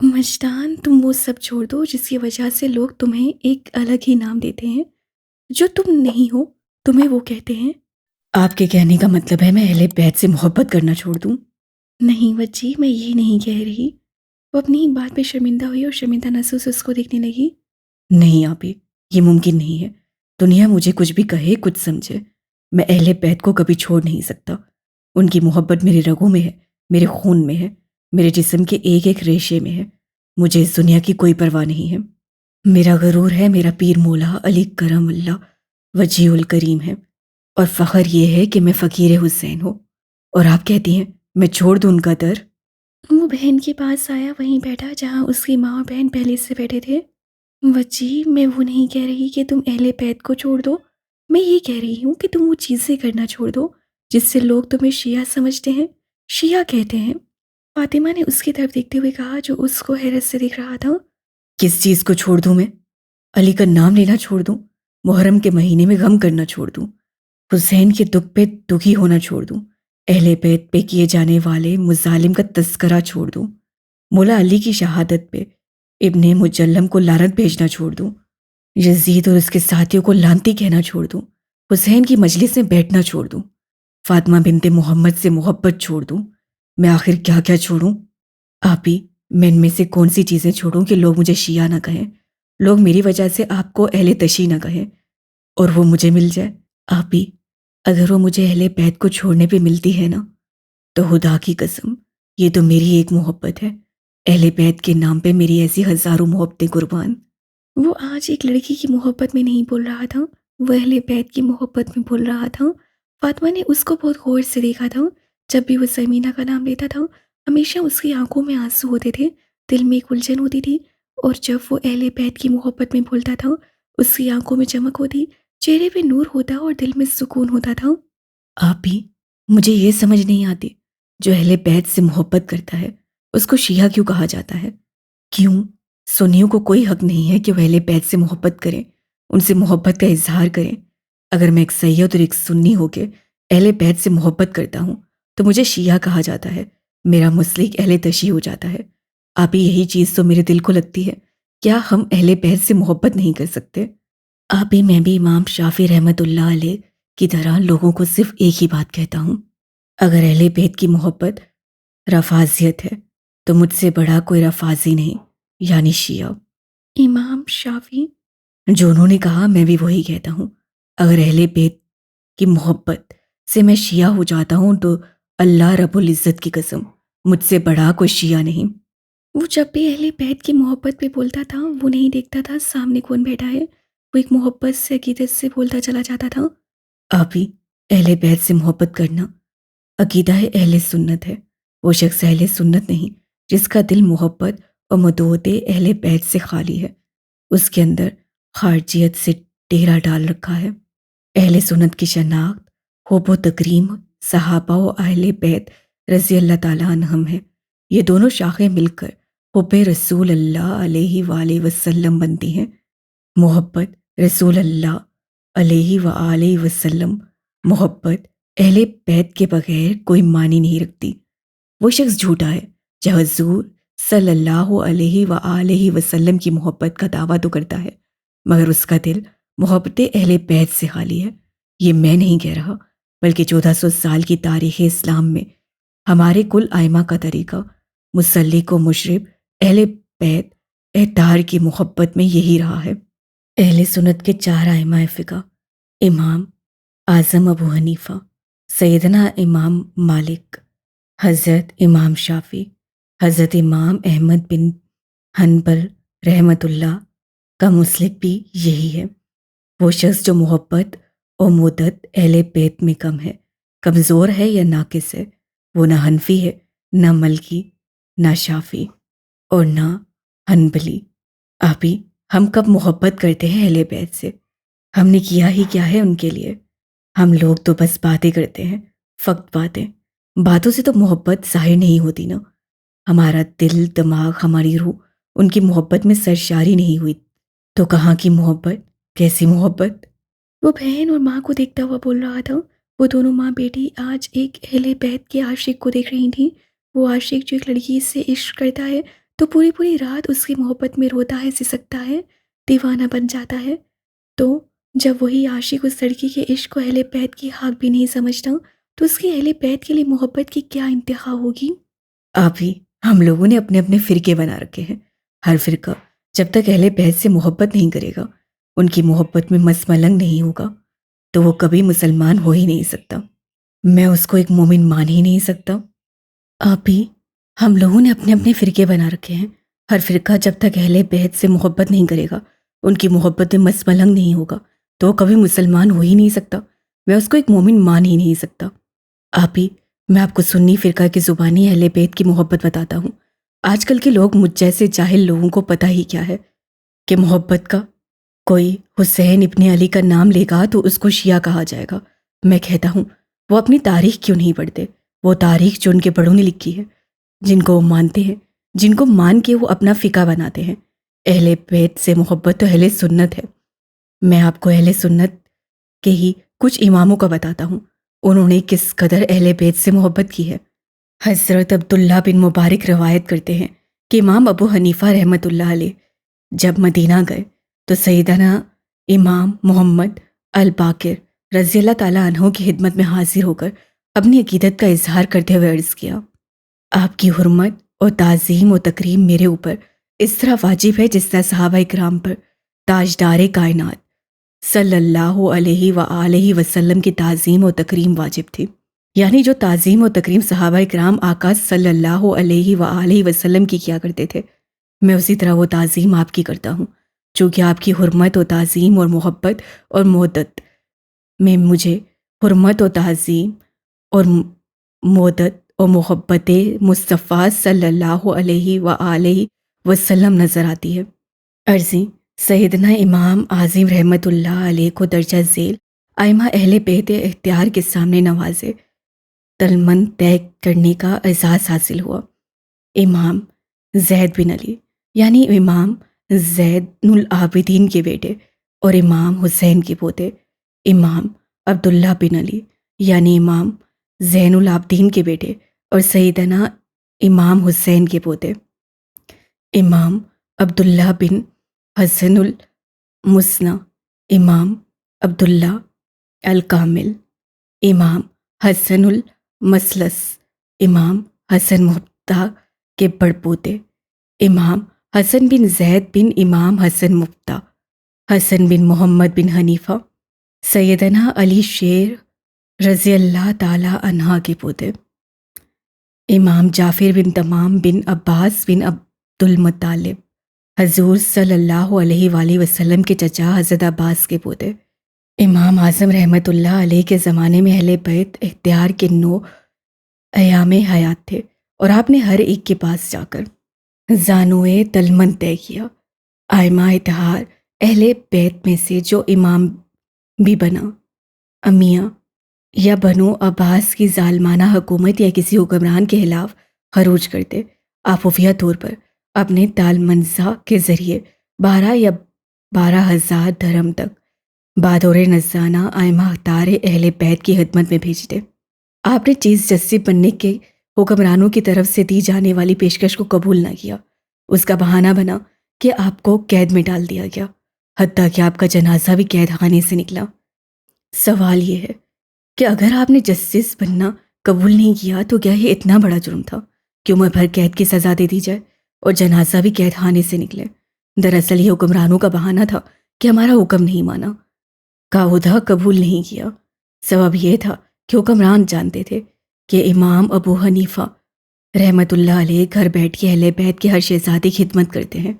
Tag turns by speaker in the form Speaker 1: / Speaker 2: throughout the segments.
Speaker 1: مجدان، تم وہ سب چھوڑ دو جس کی وجہ سے لوگ تمہیں ایک الگ ہی نام دیتے ہیں۔ جو تم نہیں ہو تمہیں وہ کہتے ہیں۔
Speaker 2: آپ کے کہنے کا مطلب ہے میں اہل بیت سے محبت کرنا چھوڑ دوں؟
Speaker 1: نہیں وجی، میں یہ نہیں کہہ رہی۔ وہ اپنی ہی بات پہ شرمندہ ہوئی اور شرمندہ نظروں سے اس کو دیکھنے لگی۔
Speaker 2: نہیں آپی، یہ ممکن نہیں ہے۔ دنیا مجھے کچھ بھی کہے، کچھ سمجھے، میں اہل بیت کو کبھی چھوڑ نہیں سکتا۔ ان کی محبت میرے رگوں میں ہے، میرے خون میں ہے، میرے جسم کے ایک ایک ریشے میں ہے۔ مجھے اس دنیا کی کوئی پرواہ نہیں ہے۔ میرا غرور ہے، میرا پیر مولا علی کرم اللہ وجیہ الکریم ہے، اور فخر یہ ہے کہ میں فقیر حسین ہوں، اور آپ کہتی ہیں میں چھوڑ دوں ان کا در؟
Speaker 1: وہ بہن کے پاس آیا، وہیں بیٹھا جہاں اس کی ماں اور بہن پہلے سے بیٹھے تھے۔ وجی، میں وہ نہیں کہہ رہی کہ تم اہل بیت کو چھوڑ دو، میں یہ کہہ رہی ہوں کہ تم وہ چیزیں کرنا چھوڑ دو جس سے لوگ تمہیں شیعہ سمجھتے ہیں، شیعہ کہتے ہیں۔ فاطمہ نے اس کی طرف دیکھتے ہوئے کہا جو اس کو حیرت سے دیکھ رہا تھا۔
Speaker 2: کس چیز کو چھوڑ دوں میں؟ علی کا نام لینا چھوڑ دوں؟ محرم کے مہینے میں غم کرنا چھوڑ دوں؟ حسین کے دکھ پہ دکھی ہونا چھوڑ دوں؟ اہل بیت پہ کیے جانے والے مظالم کا تذکرہ چھوڑ دوں؟ مولا علی کی شہادت پہ ابن مجلم کو لعنت بھیجنا چھوڑ دوں؟ یزید اور اس کے ساتھیوں کو لعنتی کہنا چھوڑ دوں؟ حسین کی مجلس میں بیٹھنا چھوڑ دوں؟ فاطمہ بنت محمد سے محبت چھوڑ دوں؟ میں آخر کیا کیا چھوڑوں؟ آپی، میں ان میں سے کون سی چیزیں چھوڑوں کہ لوگ مجھے شیعہ نہ کہیں، لوگ میری وجہ سے آپ کو اہل تشیع نہ کہیں، اور وہ مجھے مل جائے؟ آپی، اگر وہ مجھے اہل بیت کو چھوڑنے پہ ملتی ہے نا، تو خدا کی قسم یہ تو میری ایک محبت ہے، اہل بیت کے نام پہ میری ایسی ہزاروں محبتیں قربان۔
Speaker 1: وہ آج ایک لڑکی کی محبت میں نہیں بول رہا تھا، وہ اہل بیت کی محبت میں بول رہا تھا۔ فاطمہ نے اس کو بہت غور سے دیکھا تھا۔ جب بھی وہ سمینہ کا نام لیتا تھا ہمیشہ اس کی آنکھوں میں آنسو ہوتے تھے، دل میں ایک الجھن ہوتی تھی، اور جب وہ اہل بیت کی محبت میں بولتا تھا اس کی آنکھوں میں چمک ہوتی، چہرے پہ نور ہوتا اور دل میں سکون ہوتا تھا۔
Speaker 2: آپی، مجھے یہ سمجھ نہیں آتی، جو اہل بیت سے محبت کرتا ہے اس کو شیعہ کیوں کہا جاتا ہے؟ کیوں سنیوں کو کوئی حق نہیں ہے کہ وہ اہل بیت سے محبت کریں، ان سے محبت کا اظہار کریں؟ اگر میں ایک سید اور ایک سنی ہو کے اہل بیت سے محبت کرتا ہوں تو مجھے شیعہ کہا جاتا ہے، میرا مسلک اہل تشیع ہو جاتا ہے۔ آپی، یہی چیز تو میرے دل کو لگتی ہے، کیا ہم اہل بیت سے محبت نہیں کر سکتے؟ آپی، میں بھی امام شافعی رحمۃ اللہ علیہ کی طرح لوگوں کو صرف ایک ہی بات کہتا ہوں، اگر اہل بیت کی محبت رفاضیت ہے تو مجھ سے بڑا کوئی رفاضی نہیں، یعنی شیعہ۔
Speaker 1: امام شافعی؟
Speaker 2: جو انہوں نے کہا میں بھی وہی کہتا ہوں، اگر اہل بیت کی محبت سے میں شیعہ ہو جاتا ہوں تو اللہ رب العزت کی قسم مجھ سے بڑا کوئی شیعہ نہیں۔
Speaker 1: وہ جب بھی اہل بیت کی محبت پہ بولتا تھا وہ نہیں دیکھتا تھا سامنے کون بیٹھا ہے، وہ ایک محبت سے عقیدت سے بولتا چلا جاتا تھا۔
Speaker 2: آپی، اہل بیت سے محبت کرنا عقیدہ اہل سنت ہے، وہ شخص اہل سنت نہیں جس کا دل محبت اور مدعوت اہل بیت سے خالی ہے، اس کے اندر خارجیت سے ڈیرا ڈال رکھا ہے۔ اہل سنت کی شناخت حب و تکریم صحابہ و اہل بیت رضی اللہ تعالیٰ عنہم ہے، یہ دونوں شاخیں مل کر حب رسول اللہ علیہ وآلہ وسلم بنتی ہیں۔ محبت رسول اللہ علیہ وآلہ وسلم، محبت اہل بیت کے بغیر کوئی معنی نہیں رکھتی۔ وہ شخص جھوٹا ہے جو حضور صلی اللہ علیہ وآلہ وسلم کی محبت کا دعویٰ تو کرتا ہے مگر اس کا دل محبت اہل بیت سے خالی ہے۔ یہ میں نہیں کہہ رہا بلکہ 1400 سال کی تاریخ اسلام میں ہمارے کل ائمہ کا طریقہ مسلک و مشرب اہل بیت اطہار کی محبت میں یہی رہا ہے۔ اہل سنت کے 4 ائمہ فقہ، امام اعظم ابو حنیفہ، سیدنا امام مالک، حضرت امام شافعی، حضرت امام احمد بن حنبل رحمۃ اللہ کا مسلک بھی یہی ہے۔ وہ شخص جو محبت اور مودت اہل بیت میں کم ہے، کمزور ہے یا ناقص ہے، وہ نہ حنفی ہے، نہ ملکی، نہ شافعی اور نہ حنبلی۔ آپی، ہم کب محبت کرتے ہیں اہل بیت سے؟ ہم نے کیا ہی کیا ہے ان کے لیے؟ ہم لوگ تو بس باتیں کرتے ہیں، فقط باتیں۔ باتوں سے تو محبت ظاہر نہیں ہوتی نا، ہمارا دل، دماغ، ہماری روح ان کی محبت میں سرشاری نہیں ہوئی تو کہاں کی محبت، کیسی محبت؟
Speaker 1: وہ بہن اور ماں کو دیکھتا ہوا بول رہا تھا۔ وہ دونوں ماں بیٹی آج ایک اہل بیت کے عاشق کو دیکھ رہی تھیں۔ وہ عاشق جو ایک لڑکی سے عشق کرتا ہے تو پوری پوری رات اس کی محبت میں روتا ہے، سسکتا ہے، دیوانہ بن جاتا ہے۔ تو جب وہی عاشق اس لڑکی کے عشق کو اہل بیت کی حق بھی نہیں سمجھتا، تو اس کی اہل بیت کے لیے محبت کی کیا انتہا ہوگی؟
Speaker 2: آپ ہی ہم لوگوں نے اپنے اپنے فرقے بنا رکھے ہیں۔ ہر فرقہ جب تک اہل بیت سے محبت نہیں کرے گا، ان کی محبت میں مس ملنگ نہیں ہوگا، تو وہ کبھی مسلمان ہو ہی نہیں سکتا۔ میں اس کو ایک مومن مان ہی نہیں سکتا۔ آپ ہی ہم لوگوں نے اپنے اپنے فرقے بنا رکھے ہیں۔ ہر فرقہ جب تک اہل بیت سے محبت نہیں کرے گا، ان کی محبت میں مس ملنگ نہیں ہوگا، تو وہ کبھی مسلمان ہو ہی نہیں سکتا۔ میں اس کو ایک مومن مان ہی نہیں سکتا۔ آپ ہی میں آپ کو سنی فرقہ کی زبانی اہل بیت کی محبت بتاتا ہوں۔ آج کل کے لوگ مجھ جیسے جاہل لوگوں کو پتہ ہی کیا ہے کہ محبت کا کوئی حسین ابن علی کا نام لے گا تو اس کو شیعہ کہا جائے گا۔ میں کہتا ہوں وہ اپنی تاریخ کیوں نہیں پڑھتے؟ وہ تاریخ جو ان کے بڑوں نے لکھی ہے، جن کو وہ مانتے ہیں، جن کو مان کے وہ اپنا فقہ بناتے ہیں۔ اہل بیت سے محبت تو اہل سنت ہے۔ میں آپ کو اہل سنت کے ہی کچھ اماموں کا بتاتا ہوں، انہوں نے کس قدر اہل بیت سے محبت کی ہے۔ حضرت عبداللہ بن مبارک روایت کرتے ہیں کہ امام ابو حنیفہ رحمۃ اللہ علیہ جب مدینہ گئے تو سیدنا امام محمد الباقر رضی اللہ تعالیٰ عنہ کی خدمت میں حاضر ہو کر اپنی عقیدت کا اظہار کرتے ہوئے عرض کیا، آپ کی حرمت اور تعظیم و تکریم میرے اوپر اس طرح واجب ہے جس طرح صحابہ اکرام پر تاجدار کائنات صلی اللہ علیہ وآلہ وسلم کی تعظیم و تکریم واجب تھی۔ یعنی جو تعظیم و تکریم صحابہ اکرام آقا صلی اللہ علیہ وآلہ وسلم کی کیا کرتے تھے، میں اسی طرح وہ تعظیم آپ کی کرتا ہوں، چونکہ آپ کی حرمت و تعظیم اور محبت اور مودت میں مجھے حرمت و تعظیم اور مودت اور محبت مصطفیٰ صلی اللہ علیہ وآلہ وسلم نظر آتی ہے۔ عرضیں سیدنا امام اعظم رحمۃ اللہ علیہ کو درجہ ذیل ائمہ اہل بیت اختیار کے سامنے نوازے تلمن طے کرنے کا اعزاز حاصل ہوا۔ امام زید بن علی یعنی امام زید العابدین کے بیٹے اور امام حسین کے پوتے، امام عبداللہ بن علی یعنی امام زین العابدین کے بیٹے اور سیدنا امام حسین کے پوتے، امام عبداللہ بن حسن المثنی، امام عبداللہ الکامل، امام حسن المثلث، امام حسن مبتدا کے بڑپوتے، امام حسن بن زید بن امام حسن مبتدا، حسن بن محمد بن حنیفہ، سیدنا علی شیر رضی اللہ تعالی عنہ کے پوتے، امام جعفر بن تمام بن عباس بن عبد المطلب، حضور صلی اللہ علیہ وآلہ وسلم کے چچا حضرت عباس کے پوتے، امام اعظم رحمۃ اللہ علیہ کے زمانے میں اہل بیت اختیار کے 9 ایام حیات تھے، اور آپ نے ہر ایک کے پاس جا کر زانوئے تلمن طے کیا۔ ائمہ اتحاد اہل بیت میں سے جو امام بھی بنا، امیہ یا بنو عباس کی ظالمانہ حکومت یا کسی حکمران کے خلاف خروج کرتے، آپ خفیہ طور پر اپنے تالمنزہ کے ذریعے 12 یا 12,000 درہم تک بادور نذرانہ ائمہ اختیار اہل بیت کی خدمت میں بھیجتے۔ آپ نے چیف جسٹس بننے کے حکمرانوں کی طرف سے دی جانے والی پیشکش کو قبول نہ کیا۔ اس کا بہانہ بنا کہ آپ کو قید میں ڈال دیا گیا، حتیٰ کہ آپ کا جنازہ بھی قید خانے سے نکلا۔ سوال یہ ہے کہ اگر آپ نے جسٹس بننا قبول نہیں کیا تو کیا یہ اتنا بڑا جرم تھا کہ عمر بھر قید کی سزا دے دی جائے اور جنازہ بھی قید خانے سے نکلے؟ دراصل یہ حکمرانوں کا بہانہ تھا کہ ہمارا حکم نہیں مانا، کا عہدہ قبول نہیں کیا۔ سبب یہ تھا کہ حکمران جانتے تھے کہ امام ابو حنیفہ رحمۃ اللہ علیہ گھر بیٹھ کے اہل بیت کے ہر شہزادی کی خدمت کرتے ہیں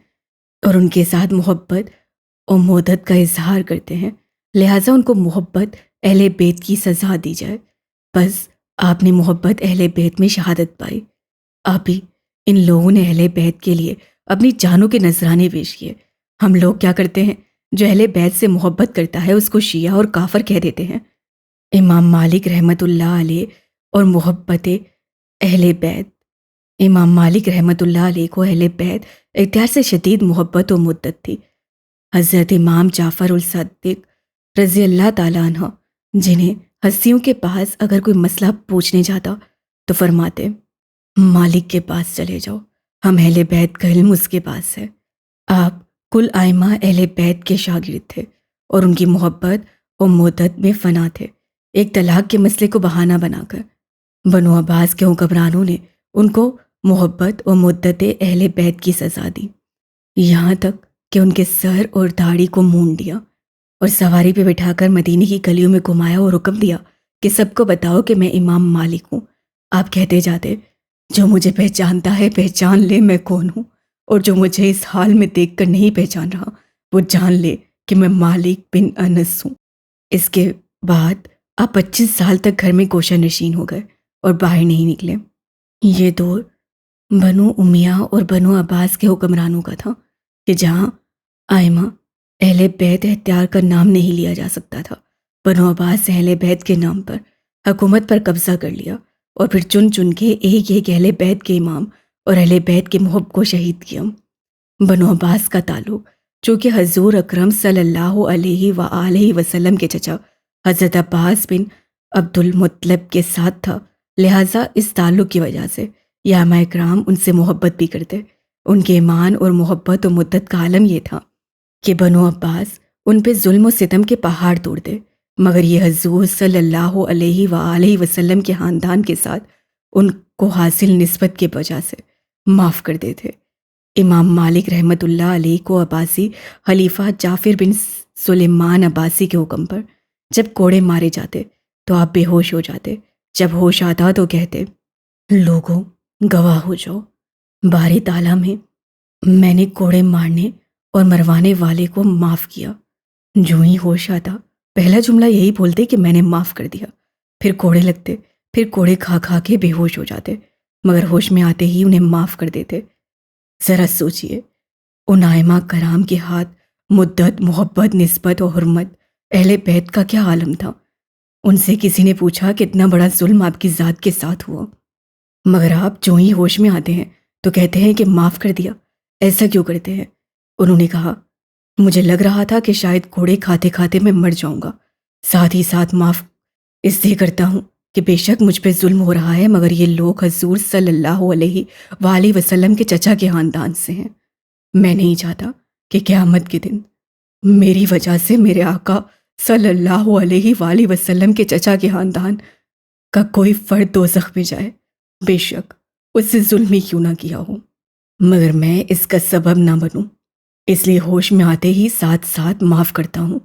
Speaker 2: اور ان کے ساتھ محبت اور مودت کا اظہار کرتے ہیں، لہٰذا ان کو محبت اہل بیت کی سزا دی جائے۔ بس آپ نے محبت اہل بیت میں شہادت پائی۔ آپ ہی ان لوگوں نے اہل بیت کے لیے اپنی جانوں کے نذرانے پیش کیے۔ ہم لوگ کیا کرتے ہیں؟ جو اہل بیت سے محبت کرتا ہے اس کو شیعہ اور کافر کہہ دیتے ہیں۔ امام مالک رحمۃ اللہ علیہ اور محبت اہل بیت، امام مالک رحمۃ اللہ علیہ کو اہل بیت اختیار سے شدید محبت و مدت تھی۔ حضرت امام جعفر الصادق رضی اللہ تعالیٰ عنہ جنہیں ہستیوں کے پاس اگر کوئی مسئلہ پوچھنے جاتا تو فرماتے، مالک کے پاس چلے جاؤ، ہم اہل بیت کا علم اس کے پاس ہے۔ آپ کل آئمہ اہل بیت کے شاگرد تھے اور ان کی محبت اور مودت میں فنا تھے۔ ایک طلاق کے مسئلے کو بہانہ بنا کر بنو عباس کے حکمرانوں نے ان کو محبت اور مدت اہل بیت کی سزا دی، یہاں تک کہ ان کے سر اور داڑھی کو مونڈ دیا اور سواری پہ بٹھا کر مدینے کی گلیوں میں گھمایا اور حکم دیا کہ سب کو بتاؤ کہ میں امام مالک ہوں۔ آپ کہتے جاتے، جو مجھے پہچانتا ہے پہچان لے میں کون ہوں، اور جو مجھے اس حال میں دیکھ کر نہیں پہچان رہا وہ جان لے کہ میں مالک بن انس ہوں۔ اس کے بعد آپ 25 سال تک گھر میں گوشہ نشین ہو گئے اور باہر نہیں نکلے۔ یہ دور بنو امیہ اور بنو عباس کے حکمرانوں کا تھا کہ جہاں آئمہ اہل بیت اختیار کا نام نہیں لیا جا سکتا تھا، بنو عباس اہل بیت کے نام پر حکومت پر قبضہ کر لیا اور پھر چن چن کے ایک ایک اہل بیت کے امام اور اہل بیت کے محب کو شہید کیا۔ بنو عباس کا تعلق چونکہ حضور اکرم صلی اللہ علیہ وآلہ وسلم کے چچا حضرت عباس بن عبد المطلب کے ساتھ تھا، لہٰذا اس تعلق کی وجہ سے یامہ اکرام ان سے محبت بھی کرتے۔ ان کے ایمان اور محبت و مدت کا عالم یہ تھا کہ بنو عباس ان پہ ظلم و ستم کے پہاڑ توڑتے، مگر یہ حضور صلی اللہ علیہ وآلہ وسلم کے خاندان کے ساتھ ان کو حاصل نسبت کے وجہ سے معاف کر دیتے۔ امام مالک رحمۃ اللہ علیہ کو عباسی خلیفہ جعفر بن سلیمان عباسی کے حکم پر جب کوڑے مارے جاتے تو آپ بے ہوش ہو جاتے۔ جب ہوش آتا تو کہتے، لوگوں گواہ ہو جاؤ، باری تعالیٰ میں نے کوڑے مارنے اور مروانے والے کو معاف کیا۔ جو ہی ہوش آتا پہلا جملہ یہی بولتے کہ میں نے معاف کر دیا، پھر کوڑے لگتے، پھر کوڑے کھا کھا کے بے ہوش ہو جاتے، مگر ہوش میں آتے ہی انہیں معاف کر دیتے۔ ذرا سوچئے ان آئمہ کرام کے ہاتھ مدت، محبت، نسبت اور حرمت اہل بیت کا کیا عالم تھا۔ ان سے کسی نے پوچھا کہ اتنا بڑا ظلم آپ کی ذات کے ساتھ ہوا، مگر آپ جو ہی ہوش میں آتے ہیں تو کہتے ہیں کہ معاف کر دیا، ایسا کیوں کرتے ہیں؟ انہوں نے کہا، مجھے لگ رہا تھا کہ شاید کوڑے کھاتے کھاتے میں مر جاؤں گا، ساتھ ہی ساتھ معاف اس لیے کرتا ہوں کہ بے شک مجھ پہ ظلم ہو رہا ہے، مگر یہ لوگ حضور صلی اللہ علیہ وآلہ وسلم کے چچا کے خاندان سے ہیں۔ میں نہیں چاہتا کہ قیامت کے دن میری وجہ سے میرے آقا صلی اللہ علیہ وآلہ وسلم کے چچا کے خاندان کا کوئی فرد دوزخ میں جائے، بے شک اس سے ظلم ہی کیوں نہ کیا ہو، مگر میں اس کا سبب نہ بنوں، اس لیے ہوش میں آتے ہی ساتھ ساتھ معاف کرتا ہوں۔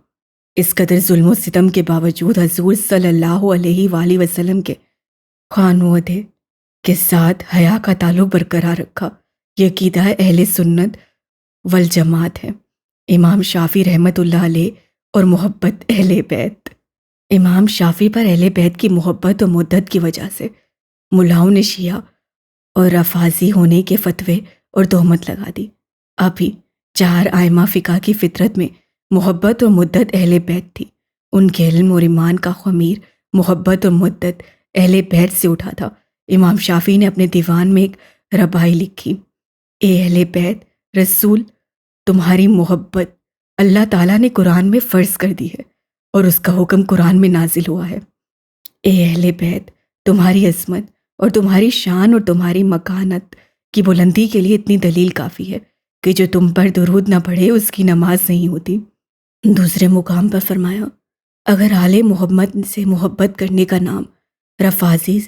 Speaker 2: اس قدر ظلم و ستم کے باوجود حضور صلی اللہ علیہ وآلہ وسلم کے خانوادے کے ساتھ حیا کا تعلق برقرار رکھا۔ یہ عقیدہ اہل سنت والجماعت ہے۔ امام شافعی رحمۃ اللہ علیہ اور محبت اہل بیت۔ امام شافعی پر اہل بیت کی محبت اور مدت کی وجہ سے ملاؤں نے شیعہ اور رفاضی ہونے کے فتوے اور تہمت لگا دی۔ ابھی 4 آئمہ فقہ کی فطرت میں محبت اور مدت اہل بیت تھی۔ ان کے علم اور ایمان کا خمیر محبت اور مدت اہل بیت سے اٹھا تھا۔ امام شافعی نے اپنے دیوان میں ایک ربائی لکھی، اے اہل بیت، رسول تمہاری محبت اللہ تعالیٰ نے قرآن میں فرض کر دی ہے اور اس کا حکم قرآن میں نازل ہوا ہے۔ اے اہل بیت، تمہاری عظمت اور تمہاری شان اور تمہاری مکانت کی بلندی کے لیے اتنی دلیل کافی ہے کہ جو تم پر درود نہ پڑھے اس کی نماز نہیں ہوتی۔ دوسرے مقام پر فرمایا، اگر آل محمد سے محبت کرنے کا نام رفاضی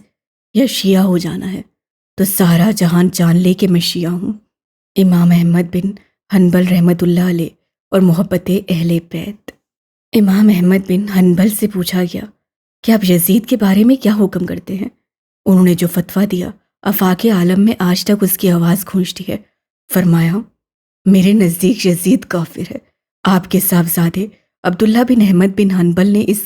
Speaker 2: یا شیعہ ہو جانا ہے تو سارا جہان جان لے کہ میں شیعہ ہوں۔ امام احمد بن حنبل رحمۃ اللہ علیہ اور محبت اہل بیت۔ امام احمد بن حنبل سے پوچھا گیا کہ آپ یزید کے بارے میں کیا حکم کرتے ہیں؟ انہوں نے جو فتویٰ دیا آفاق عالم میں آج تک اس کی آواز گونجتی ہے۔ فرمایا، میرے نزدیک یزید کافر ہے۔ آپ کے صاحبزادے عبداللہ بن احمد بن حنبل نے اس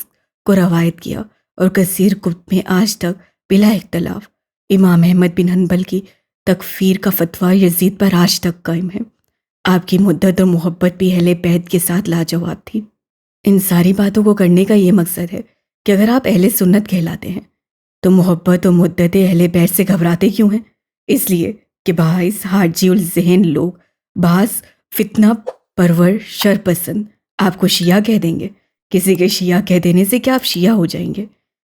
Speaker 2: کو روایت کیا اور کثیر کتب میں آج تک بلا اختلاف امام احمد بن حنبل کی تکفیر کا فتویٰ یزید پر آج تک قائم ہے۔ آپ کی مدت اور محبت بھی اہل بیت کے ساتھ لاجواب تھی۔ ان ساری باتوں کو کرنے کا یہ مقصد ہے کہ اگر آپ اہل سنت کہلاتے ہیں تو محبت اور مدت اہل بیت سے گھبراتے کیوں ہیں؟ اس لیے کہ باعث حاجی الذہن لوگ بعض فتنہ پرور شر پسند آپ کو شیعہ کہہ دیں گے۔ کسی کے شیعہ کہہ دینے سے کیا آپ شیعہ ہو جائیں گے؟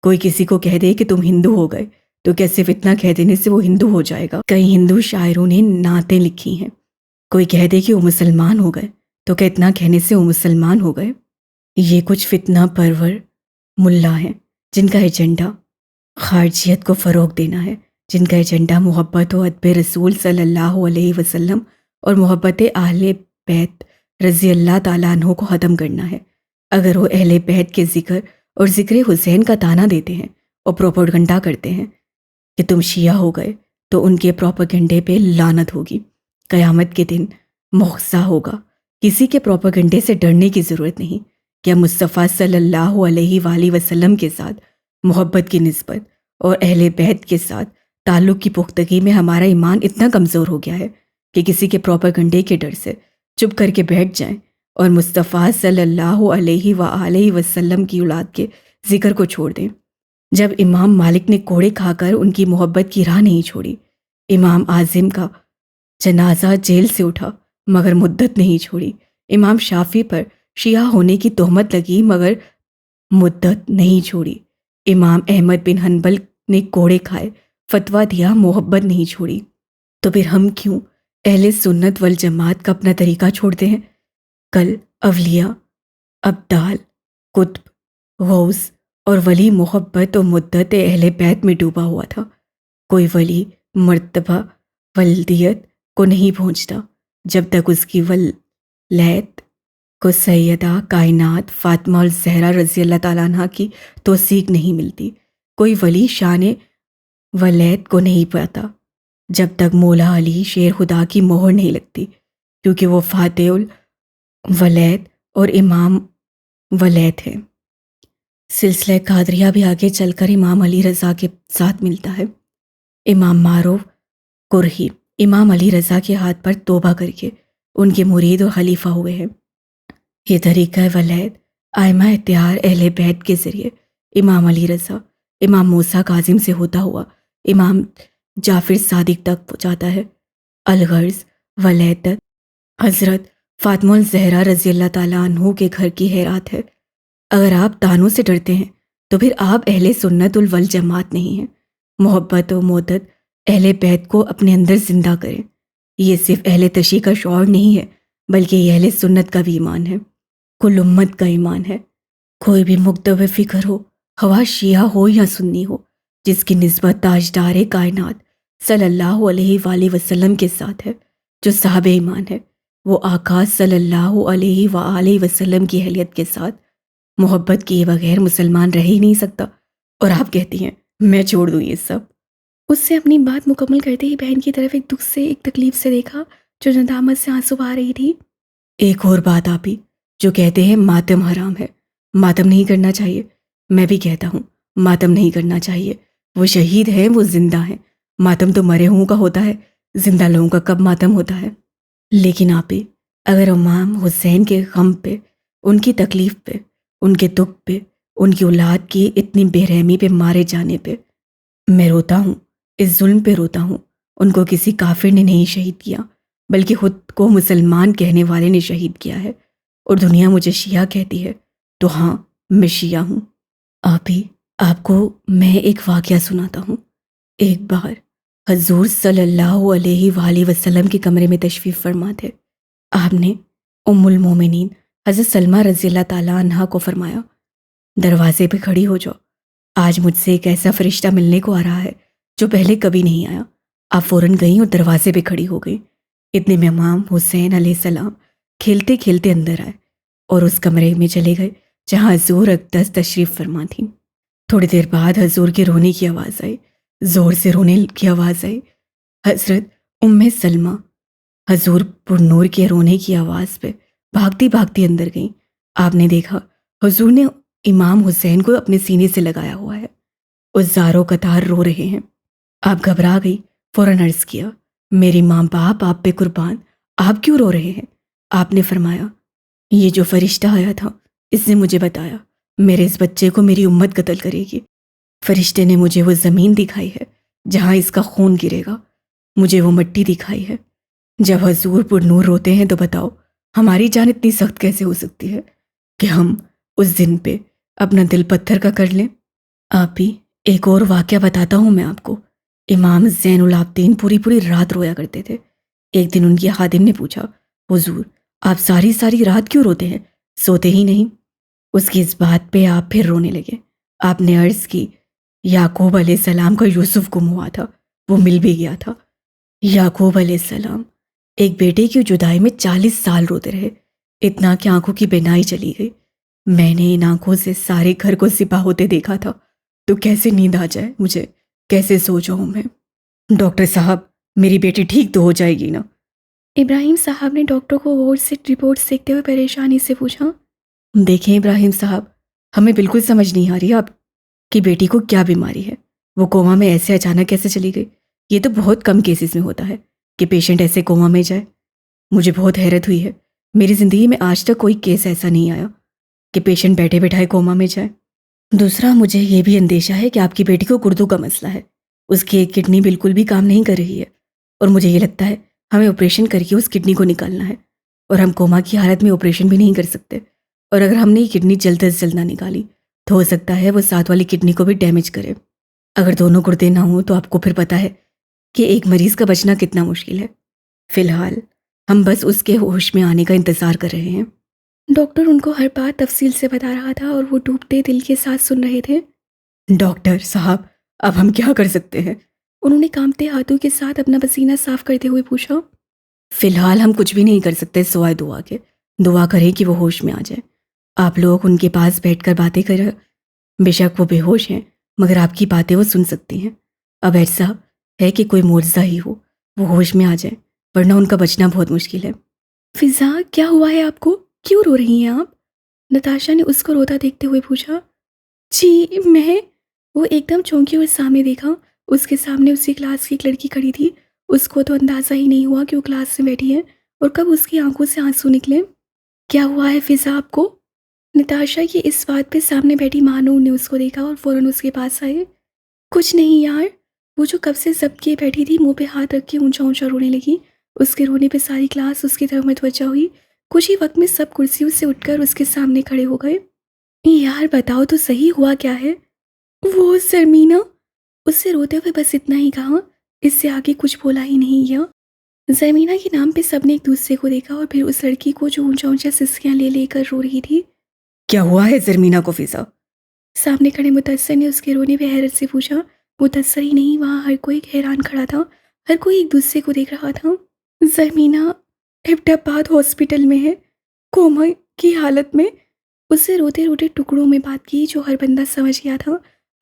Speaker 2: کوئی کسی کو کہہ دے کہ تم ہندو ہو گئے تو کیا صرف اتنا کہہ دینے سے وہ ہندو ہو جائے گا؟ کئی ہندو شاعروں نے نعتیں لکھی ہیں، کوئی کہہ دے کہ وہ مسلمان ہو گئے تو کیا اتنا کہنے سے وہ مسلمان ہو گئے؟ یہ کچھ فتنہ پرور ملا ہیں جن کا ایجنڈا خارجیت کو فروغ دینا ہے، جن کا ایجنڈا محبت و ادب رسول صلی اللہ علیہ وسلم اور محبت اہل بیت رضی اللہ تعالیٰ عنہ کو ختم کرنا ہے۔ اگر وہ اہل بیت کے ذکر اور ذکر حسین کا تانا دیتے ہیں اور پروپیگنڈا کرتے ہیں کہ تم شیعہ ہو گئے، تو ان کے پروپیگنڈے پہ لعنت ہوگی، قیامت کے دن مخزہ ہوگا۔ کسی کے پروپیگنڈے سے ڈرنے کی ضرورت نہیں۔ کیا مصطفیٰ صلی اللہ علیہ وآلہ وسلم کے ساتھ محبت کی نسبت اور اہل بیت کے ساتھ تعلق کی پختگی میں ہمارا ایمان اتنا کمزور ہو گیا ہے کہ کسی کے پروپیگنڈے کے ڈر سے چپ کر کے بیٹھ جائیں اور مصطفیٰ صلی اللہ علیہ وآلہ وسلم کی اولاد کے ذکر کو چھوڑ دیں؟ جب امام مالک نے کوڑے کھا کر ان کی محبت کی راہ نہیں چھوڑی، امام اعظم کا جنازہ جیل سے اٹھا مگر مدت نہیں چھوڑی، امام شافعی پر شیعہ ہونے کی تہمت لگی مگر مدت نہیں چھوڑی، امام احمد بن حنبل نے کوڑے کھائے، فتویٰ دیا، محبت نہیں چھوڑی، تو پھر ہم کیوں اہل سنت والجماعت کا اپنا طریقہ چھوڑتے ہیں؟ کل اولیاء، ابدال، قطب، غوث اور ولی محبت و مدت اہل بیت میں ڈوبا ہوا تھا۔ کوئی ولی مرتبہ ولدیت کو نہیں پہنچتا جب تک اس کی ولیت کو سیدہ کائنات فاطمہ الزہرا رضی اللہ تعالیٰ عنہ کی توثیق نہیں ملتی۔ کوئی ولی شان ولیت کو نہیں پاتا جب تک مولا علی شیر خدا کی مہر نہیں لگتی، کیونکہ وہ فاتح الولیت اور امام ولیت ہے۔ سلسلہ قادریہ بھی آگے چل کر امام علی رضا کے ساتھ ملتا ہے۔ امام معروف قرہی امام علی رضا کے ہاتھ پر توبہ کر کے ان کے مرید اور خلیفہ ہوئے ہیں۔ یہ طریقہ ولیت ائمہ اتحار اہل بیت کے ذریعے امام علی رضا، امام موسیٰ کاظم سے ہوتا ہوا امام جعفر صادق تک جاتا ہے۔ الغرض ولیت حضرت فاطمہ الزہرا رضی اللہ تعالیٰ عنہ کے گھر کی خیرات ہے۔ اگر آپ تانوں سے ڈرتے ہیں تو پھر آپ اہل سنت والجماعت نہیں ہیں۔ محبت و مودت اہل بیت کو اپنے اندر زندہ کریں۔ یہ صرف اہل تشیع کا شعور نہیں ہے بلکہ یہ اہل سنت کا بھی ایمان ہے، کل امت کا ایمان ہے۔ کوئی بھی مکتب فکر ہو، خواہ شیعہ ہو یا سنی ہو، جس کی نسبت تاجدار کائنات صلی اللہ علیہ وآلہ وسلم کے ساتھ ہے، جو صاحب ایمان ہے، وہ آقا صلی اللہ علیہ وآلہ وسلم کی اہلیت کے ساتھ محبت کیے بغیر مسلمان رہ ہی نہیں سکتا۔ اور آپ کہتی ہیں میں چھوڑ دوں یہ سب؟
Speaker 1: اس سے اپنی بات مکمل کرتے ہی بہن کی طرف ایک دکھ سے، ایک تکلیف سے دیکھا جو ندامت سے آنسو آ رہی تھی۔
Speaker 2: ایک اور بات آپ ہی جو کہتے ہیں ماتم حرام ہے، ماتم نہیں کرنا چاہیے۔ میں بھی کہتا ہوں ماتم نہیں کرنا چاہیے۔ وہ شہید ہیں، وہ زندہ ہیں۔ ماتم تو مرے ہوں کا ہوتا ہے، زندہ لوگوں کا کب ماتم ہوتا ہے؟ لیکن آپ ہی اگر امام حسین کے غم پہ، ان کی تکلیف پہ، ان کے دکھ پہ، ان کی اولاد کی اتنی بے رحمی پہ مارے جانے پہ میں روتا ہوں، اس ظلم پہ روتا ہوں۔ ان کو کسی کافر نے نہیں شہید کیا بلکہ خود کو مسلمان کہنے والے نے شہید کیا ہے، اور دنیا مجھے شیعہ کہتی ہے تو ہاں میں شیعہ ہوں۔ آپ ہی آپ کو میں ایک واقعہ سناتا ہوں۔ ایک بار حضور صلی اللہ علیہ وآلہ وسلم کے کمرے میں تشریف فرما تھے۔ آپ نے ام المومنین حضرت سلمہ رضی اللہ تعالیٰ عنہا کو فرمایا، دروازے پہ کھڑی ہو جاؤ، آج مجھ سے ایک ایسا فرشتہ ملنے کو آ رہا ہے جو پہلے کبھی نہیں آیا۔ آپ فوراً گئیں اور دروازے پہ کھڑی ہو گئیں۔ اتنے میں امام حسین علیہ السلام کھیلتے کھیلتے اندر آئے اور اس کمرے میں چلے گئے جہاں حضور اقدس تشریف فرما تھیں۔ تھوڑی دیر بعد حضور کے رونے کی آواز آئی، زور سے رونے کی آواز آئی۔ حضرت ام سلمہ حضور پر نور کے رونے کی آواز پہ بھاگتی بھاگتی اندر گئیں۔ آپ نے دیکھا حضور نے امام حسین کو اپنے سینے سے لگایا ہوا ہے، اس زاروں قطار رو رہے ہیں۔ آپ گھبرا گئی، فوراً عرض کیا، میری ماں باپ آپ پہ قربان، آپ کیوں رو رہے ہیں؟ آپ نے فرمایا، یہ جو فرشتہ آیا تھا اس نے مجھے بتایا میرے اس بچے کو میری امت قتل کرے گی۔ فرشتے نے مجھے وہ زمین دکھائی ہے جہاں اس کا خون گرے گا، مجھے وہ مٹی دکھائی ہے۔ جب حضور پر نور روتے ہیں تو بتاؤ ہماری جان اتنی سخت کیسے ہو سکتی ہے کہ ہم اس دن پہ اپنا دل پتھر کا کر لیں؟ آپ ہی ایک اور واقعہ بتاتا ہوں میں آپ کو۔ امام زین العابدین پوری پوری رات رویا کرتے تھے۔ ایک دن ان کی خادم نے پوچھا، حضور آپ ساری ساری رات کیوں روتے ہیں، سوتے ہی نہیں؟ اس کی اس بات پہ آپ پھر رونے لگے۔ آپ نے عرض کی، یعقوب علیہ السلام کا یوسف گم ہوا تھا، وہ مل بھی گیا تھا۔ یعقوب علیہ السلام ایک بیٹے کی جدائی میں 40 سال روتے رہے، اتنا کہ آنکھوں کی بینائی چلی گئی۔ میں نے ان آنکھوں سے سارے گھر کو ذبح ہوتے دیکھا تھا، تو کیسے نیند آ جائے مجھے، کیسے سو جاؤں میں؟ ڈاکٹر صاحب میری بیٹی ٹھیک تو ہو جائے گی نا؟
Speaker 1: ابراہیم صاحب نے ڈاکٹر کو غور سے رپورٹس دیکھتے ہوئے پریشانی سے پوچھا۔
Speaker 2: دیکھیں ابراہیم صاحب، ہمیں بالکل سمجھ نہیں آ رہی آپ کی بیٹی کو کیا بیماری ہے، وہ کوما میں ایسے اچانک کیسے چلی گئی؟ یہ تو بہت کم کیسز میں ہوتا ہے کہ پیشنٹ ایسے کوما میں جائے۔ مجھے بہت حیرت ہوئی ہے، میری زندگی میں آج تک کوئی کیس ایسا نہیں آیا کہ پیشنٹ بیٹھے بیٹھائے کوما میں جائے۔ دوسرا، مجھے یہ بھی اندیشہ ہے کہ آپ کی بیٹی کو گردوں کا مسئلہ ہے، اس کی ایک کڈنی بالکل بھی کام نہیں کر رہی ہے، اور مجھے یہ لگتا ہے ہمیں آپریشن کر کے اس کڈنی کو نکالنا ہے، اور ہم کوما کی حالت میں آپریشن بھی نہیں کر سکتے، اور اگر ہم نے یہ کڈنی جلد از جلد نہ نکالی تو ہو سکتا ہے وہ ساتھ والی کڈنی کو بھی ڈیمیج کرے۔ اگر دونوں گردے نہ ہوں تو آپ کو پھر پتہ ہے کہ ایک مریض کا بچنا کتنا مشکل ہے۔ فی الحال ہم بس اس کے ہوش میں آنے کا انتظار کر رہے ہیں۔
Speaker 1: ڈاکٹر ان کو ہر بات تفصیل سے بتا رہا تھا اور وہ ڈوبتے دل کے ساتھ سن رہے تھے۔
Speaker 2: ڈاکٹر صاحب اب ہم کیا کر سکتے ہیں؟
Speaker 1: انہوں نے کانپتے ہاتھوں کے ساتھ اپنا پسینہ صاف کرتے ہوئے پوچھا۔
Speaker 2: فی الحال ہم کچھ بھی نہیں کر سکتے سوائے دعا کے۔ دعا کریں کہ وہ ہوش میں آ جائے۔ آپ لوگ ان کے پاس بیٹھ کر باتیں کر، بے شک وہ بے ہوش ہیں مگر آپ کی باتیں وہ سن سکتی ہیں۔ اب ایسا ہے کہ کوئی معجزہ ہی ہو، وہ ہوش میں آ جائے، ورنہ ان کا بچنا بہت مشکل ہے۔
Speaker 1: فضا کیا ہوا ہے آپ کو، کیوں رو رہی ہیں آپ؟ نتاشا نے اس کو روتا دیکھتے ہوئے پوچھا۔ جی میں، وہ ایک دم چونکی اور سامنے دیکھا۔ اس کے سامنے اسی کلاس کی ایک لڑکی کھڑی تھی۔ اس کو تو اندازہ ہی نہیں ہوا کہ وہ کلاس میں بیٹھی ہے اور کب اس کی آنکھوں سے آنسو نکلے۔ کیا ہوا ہے فضا آپ کو؟ نتاشا کی اس بات پہ سامنے بیٹھی مانور نے اس کو دیکھا اور فوراً اس کے پاس آئے۔ کچھ نہیں یار، وہ جو کب سے ضبط کیے بیٹھی تھی منہ پہ ہاتھ رکھ کے اونچا اونچا رونے لگی۔ اس کے رونے پہ ساری کلاس اس کی طرف متوجہ ہوئی۔ کچھ ہی وقت میں سب کرسیوں سے اٹھ کر اس کے سامنے کھڑے ہو گئے۔ یار بتاؤ تو صحیح ہوا کیا ہے؟ وہ سرمینا، اس سے روتے ہوئے بس اتنا ہی کہا، اس سے آگے کچھ بولا ہی نہیں گیا۔ زرمینا کے نام پہ سب نے ایک دوسرے کو دیکھا اور پھر اس لڑکی کو جو اونچا اونچا سسکیاں لے لے کر رو رہی تھی۔
Speaker 2: کیا ہوا ہے زرمینا کو فضا؟
Speaker 1: سامنے کھڑے مدثر نے اس کے رونے پہ حیرت سے پوچھا۔ مدثر ہی نہیں، وہاں ہر کوئی حیران کھڑا تھا، ہر کوئی ایک دوسرے کو دیکھ رہا تھا۔ زرمینا ایبٹ آباد ہاسپٹل میں ہے، کوما کی حالت میں۔ اس سے روتے روتے ٹکڑوں میں بات کی جو ہر بندہ سمجھ گیا تھا۔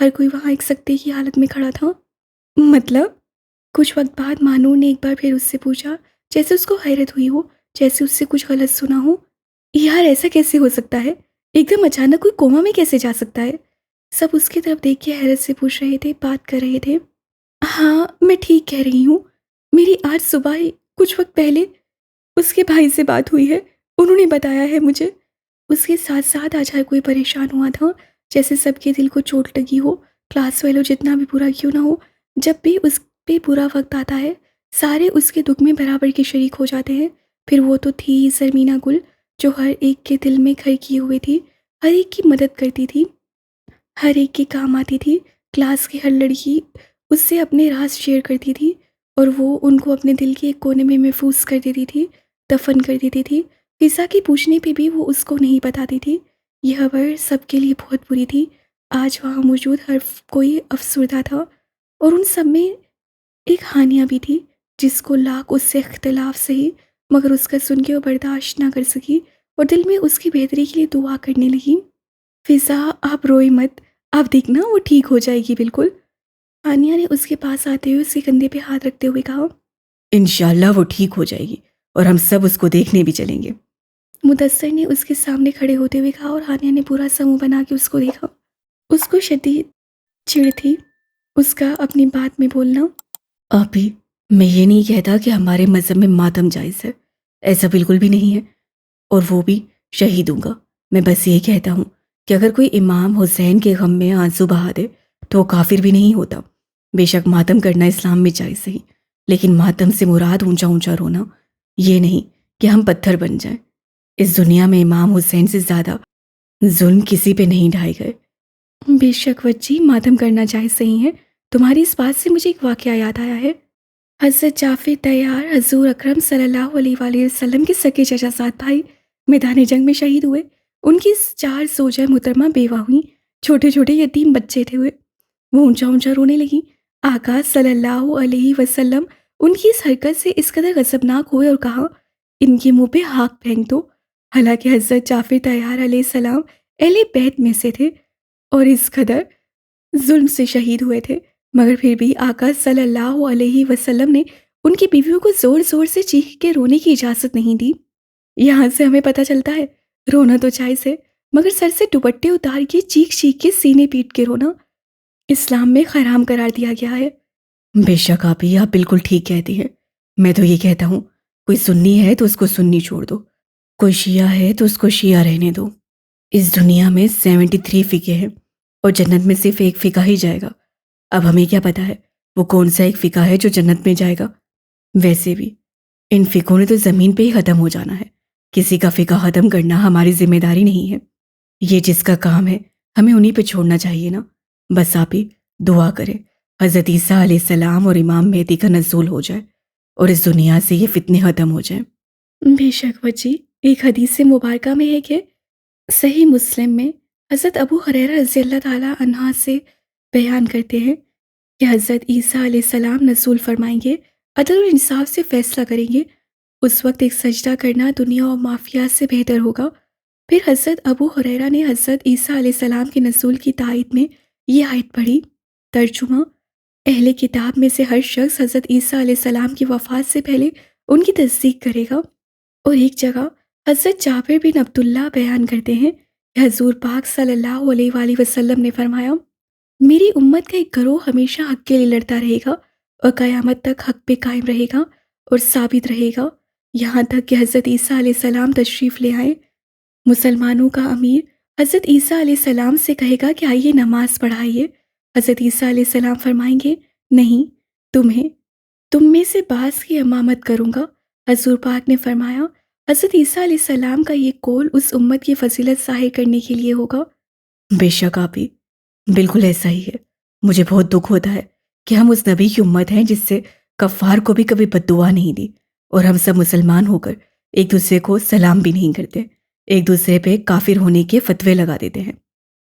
Speaker 1: ہر کوئی وہاں ایک سکتے کی حالت میں کھڑا تھا۔ مطلب؟ کچھ وقت بعد مانور نے ایک بار پھر اس سے پوچھا، جیسے اس کو حیرت ہوئی ہو، جیسے اس سے کچھ غلط سنا ہو۔ یار ایسا کیسے ہو سکتا ہے؟ ایک دم اچانک کوئی کوما میں کیسے جا سکتا ہے؟ سب اس کی طرف دیکھ کے حیرت سے پوچھ رہے تھے، بات کر رہے تھے۔ ہاں میں ٹھیک کہہ رہی ہوں، میری آج صبح ہی کچھ وقت پہلے اس کے بھائی سے بات ہوئی ہے، انہوں نے بتایا ہے مجھے۔ اس کے ساتھ ساتھ آج ہر کوئی پریشان ہوا تھا، جیسے سب کے دل کو چوٹ لگی ہو۔ کلاس والوں جتنا بھی برا کیوں نہ ہو، جب بھی اس پہ برا وقت آتا ہے سارے اس کے دکھ میں برابر کے شریک ہو جاتے ہیں۔ پھر وہ تو تھی زرمینا گل، جو ہر ایک کے دل میں گھر کیے ہوئے تھی، ہر ایک کی مدد کرتی تھی، ہر ایک کے کام آتی تھی۔ کلاس کی ہر لڑکی اس سے اپنے راز شیئر کرتی تھی اور وہ ان کو اپنے دل کے ایک کونے میں محفوظ کر دیتی تھی، دفن کر دیتی تھی۔ فضا کی پوچھنے پہ بھی وہ اس کو نہیں بتاتی تھی۔ یہ خبر سب کے لیے بہت بری تھی۔ آج وہاں موجود ہر کوئی افسردہ تھا اور ان سب میں ایک ہانیہ بھی تھی، جس کو لاکھ اس سے اختلاف سہی مگر اس کا سن کے وہ برداشت نہ کر سکی اور دل میں اس کی بہتری کے لیے دعا کرنے لگی۔ فضا آپ روئی مت، آپ دیکھنا وہ ٹھیک ہو جائے گی بالکل۔ ہانیہ نے اس کے پاس آتے ہوئے اس کے کندھے پہ ہاتھ رکھتے ہوئے کہا۔
Speaker 2: انشاءاللہ وہ ٹھیک ہو جائے گی اور ہم سب اس کو دیکھنے بھی چلیں گے۔
Speaker 1: مدثر نے اس کے سامنے کھڑے ہوتے ہوئے کہا اور ہانیہ نے پورا منہ بنا کے اس کو دیکھا۔ اس کو شدید چڑ تھی اس کا اپنی بات میں بولنا۔
Speaker 2: آپی، میں یہ نہیں کہتا کہ ہمارے مذہب میں ماتم جائز ہے، ایسا بالکل بھی نہیں ہے، اور وہ بھی شہیدوں کا۔ میں بس یہ کہتا ہوں کہ اگر کوئی امام حسین کے غم میں آنسو بہا دے تو وہ کافر بھی نہیں ہوتا۔ بے شک ماتم کرنا اسلام میں جائز ہے، لیکن ماتم سے مراد اونچا اونچا رونا، یہ نہیں کہ ہم پتھر بن جائیں۔ اس دنیا میں امام حسین سے زیادہ ظلم کسی پہ نہیں ڈھائے گئے۔
Speaker 1: بے شک وجی، ماتم کرنا جائز نہیں ہے۔ تمہاری اس بات سے مجھے ایک واقعہ یاد آیا ہے۔ حضرت جعفر طیار حضور اکرم صلی اللہ علیہ وآلہ وسلم کے سگے چچا زاد بھائی میدان جنگ میں شہید ہوئے۔ ان کی 4 زوجہ محترمہ بیوہ ہوئیں، چھوٹے چھوٹے یتیم بچے تھے ہوئے۔ وہ اونچا اونچا رونے لگیں۔ آقا صلی اللہ علیہ وسلم ان کی اس حرکت سے اس قدر غضبناک ہوئے اور کہا، ان کے منہ پہ ہاک پھینک دو۔ حالانکہ حضرت جعفر طیار علیہ السلام اہل بیت میں سے تھے اور اس قدر ظلم سے شہید ہوئے تھے، مگر پھر بھی آقا صلی اللہ علیہ وسلم نے ان کی بیویوں کو زور زور سے چیخ کے رونے کی اجازت نہیں دی۔ یہاں سے ہمیں پتہ چلتا ہے رونا تو جائز ہے، مگر سر سے دوپٹے اتار کے چیخ چیخ کے سینے پیٹ کے رونا اسلام میں حرام قرار دیا گیا ہے۔
Speaker 2: بے شک آپی، آپ بالکل ٹھیک کہتی ہیں۔ میں تو یہ کہتا ہوں، کوئی سنی ہے تو اس کو سنی چھوڑ دو، کوئی شیعہ ہے تو اس کو شیعہ رہنے دو۔ اس دنیا میں 73 فقہ ہیں اور جنت میں صرف ایک فقہ ہی جائے گا۔ اب ہمیں کیا پتا ہے وہ کون سا ایک فقہ ہے جو جنت میں جائے گا؟ ویسے بھی ان فقہوں نے تو زمین پہ ہی ختم ہو جانا ہے، کسی کا فقہ ختم کرنا ہماری ذمہ داری نہیں ہے۔ یہ جس کا کام ہے ہمیں انہی پہ چھوڑنا چاہیے نا۔ بس آپ ہی دعا کریں حضرت عیسیٰ علیہ السلام اور امام مہدی کا نزول ہو جائے اور اس دنیا سے یہ فتنے ختم ہو جائیں۔
Speaker 1: بے شک وجی، ایک حدیث مبارکہ میں ہے کہ صحیح مسلم میں حضرت ابو ہریرہ رضی اللہ تعالیٰ عنہ سے بیان کرتے ہیں کہ حضرت عیسیٰ علیہ السلام نزول فرمائیں گے، عدل اور انصاف سے فیصلہ کریں گے۔ اس وقت ایک سجدہ کرنا دنیا اور مافیات سے بہتر ہوگا۔ پھر حضرت ابو ہریرہ نے حضرت عیسیٰ علیہ السلام کے نزول کی تائید میں یہ آیت پڑھی۔ ترجمہ: اہل کتاب میں سے ہر شخص حضرت عیسیٰ علیہ السلام کی وفات سے پہلے ان کی تصدیق کرے گا۔ اور ایک جگہ حضرت جابر بن عبداللہ بیان کرتے ہیں کہ حضور پاک صلی اللہ علیہ وآلہ وسلم نے فرمایا، میری امت کا ایک گروہ ہمیشہ حق کے لیے لڑتا رہے گا اور قیامت تک حق پہ قائم رہے گا اور ثابت رہے گا، یہاں تک کہ حضرت عیسیٰ علیہ السلام تشریف لے آئیں۔ مسلمانوں کا امیر حضرت عیسیٰ علیہ السلام سے کہے گا کہ آئیے نماز پڑھائیے۔ حضرت عیسیٰ علیہ السلام فرمائیں گے، نہیں، تم میں سے بعض کی امامت کروں گا۔ حضور پاک نے فرمایا، حضرت عیسیٰ علیہ السلام کا یہ قول اس امت کی فضیلت ظاہر کرنے کے لیے ہوگا۔
Speaker 2: بے شک آپی، بالکل ایسا ہی ہے۔ مجھے بہت دکھ ہوتا ہے کہ ہم اس نبی کی امت ہیں جس سے کفار کو بھی کبھی بد دعا نہیں دی، اور ہم سب مسلمان ہو کر ایک دوسرے کو سلام بھی نہیں کرتے، ایک دوسرے پہ کافر ہونے کے فتوے لگا دیتے ہیں۔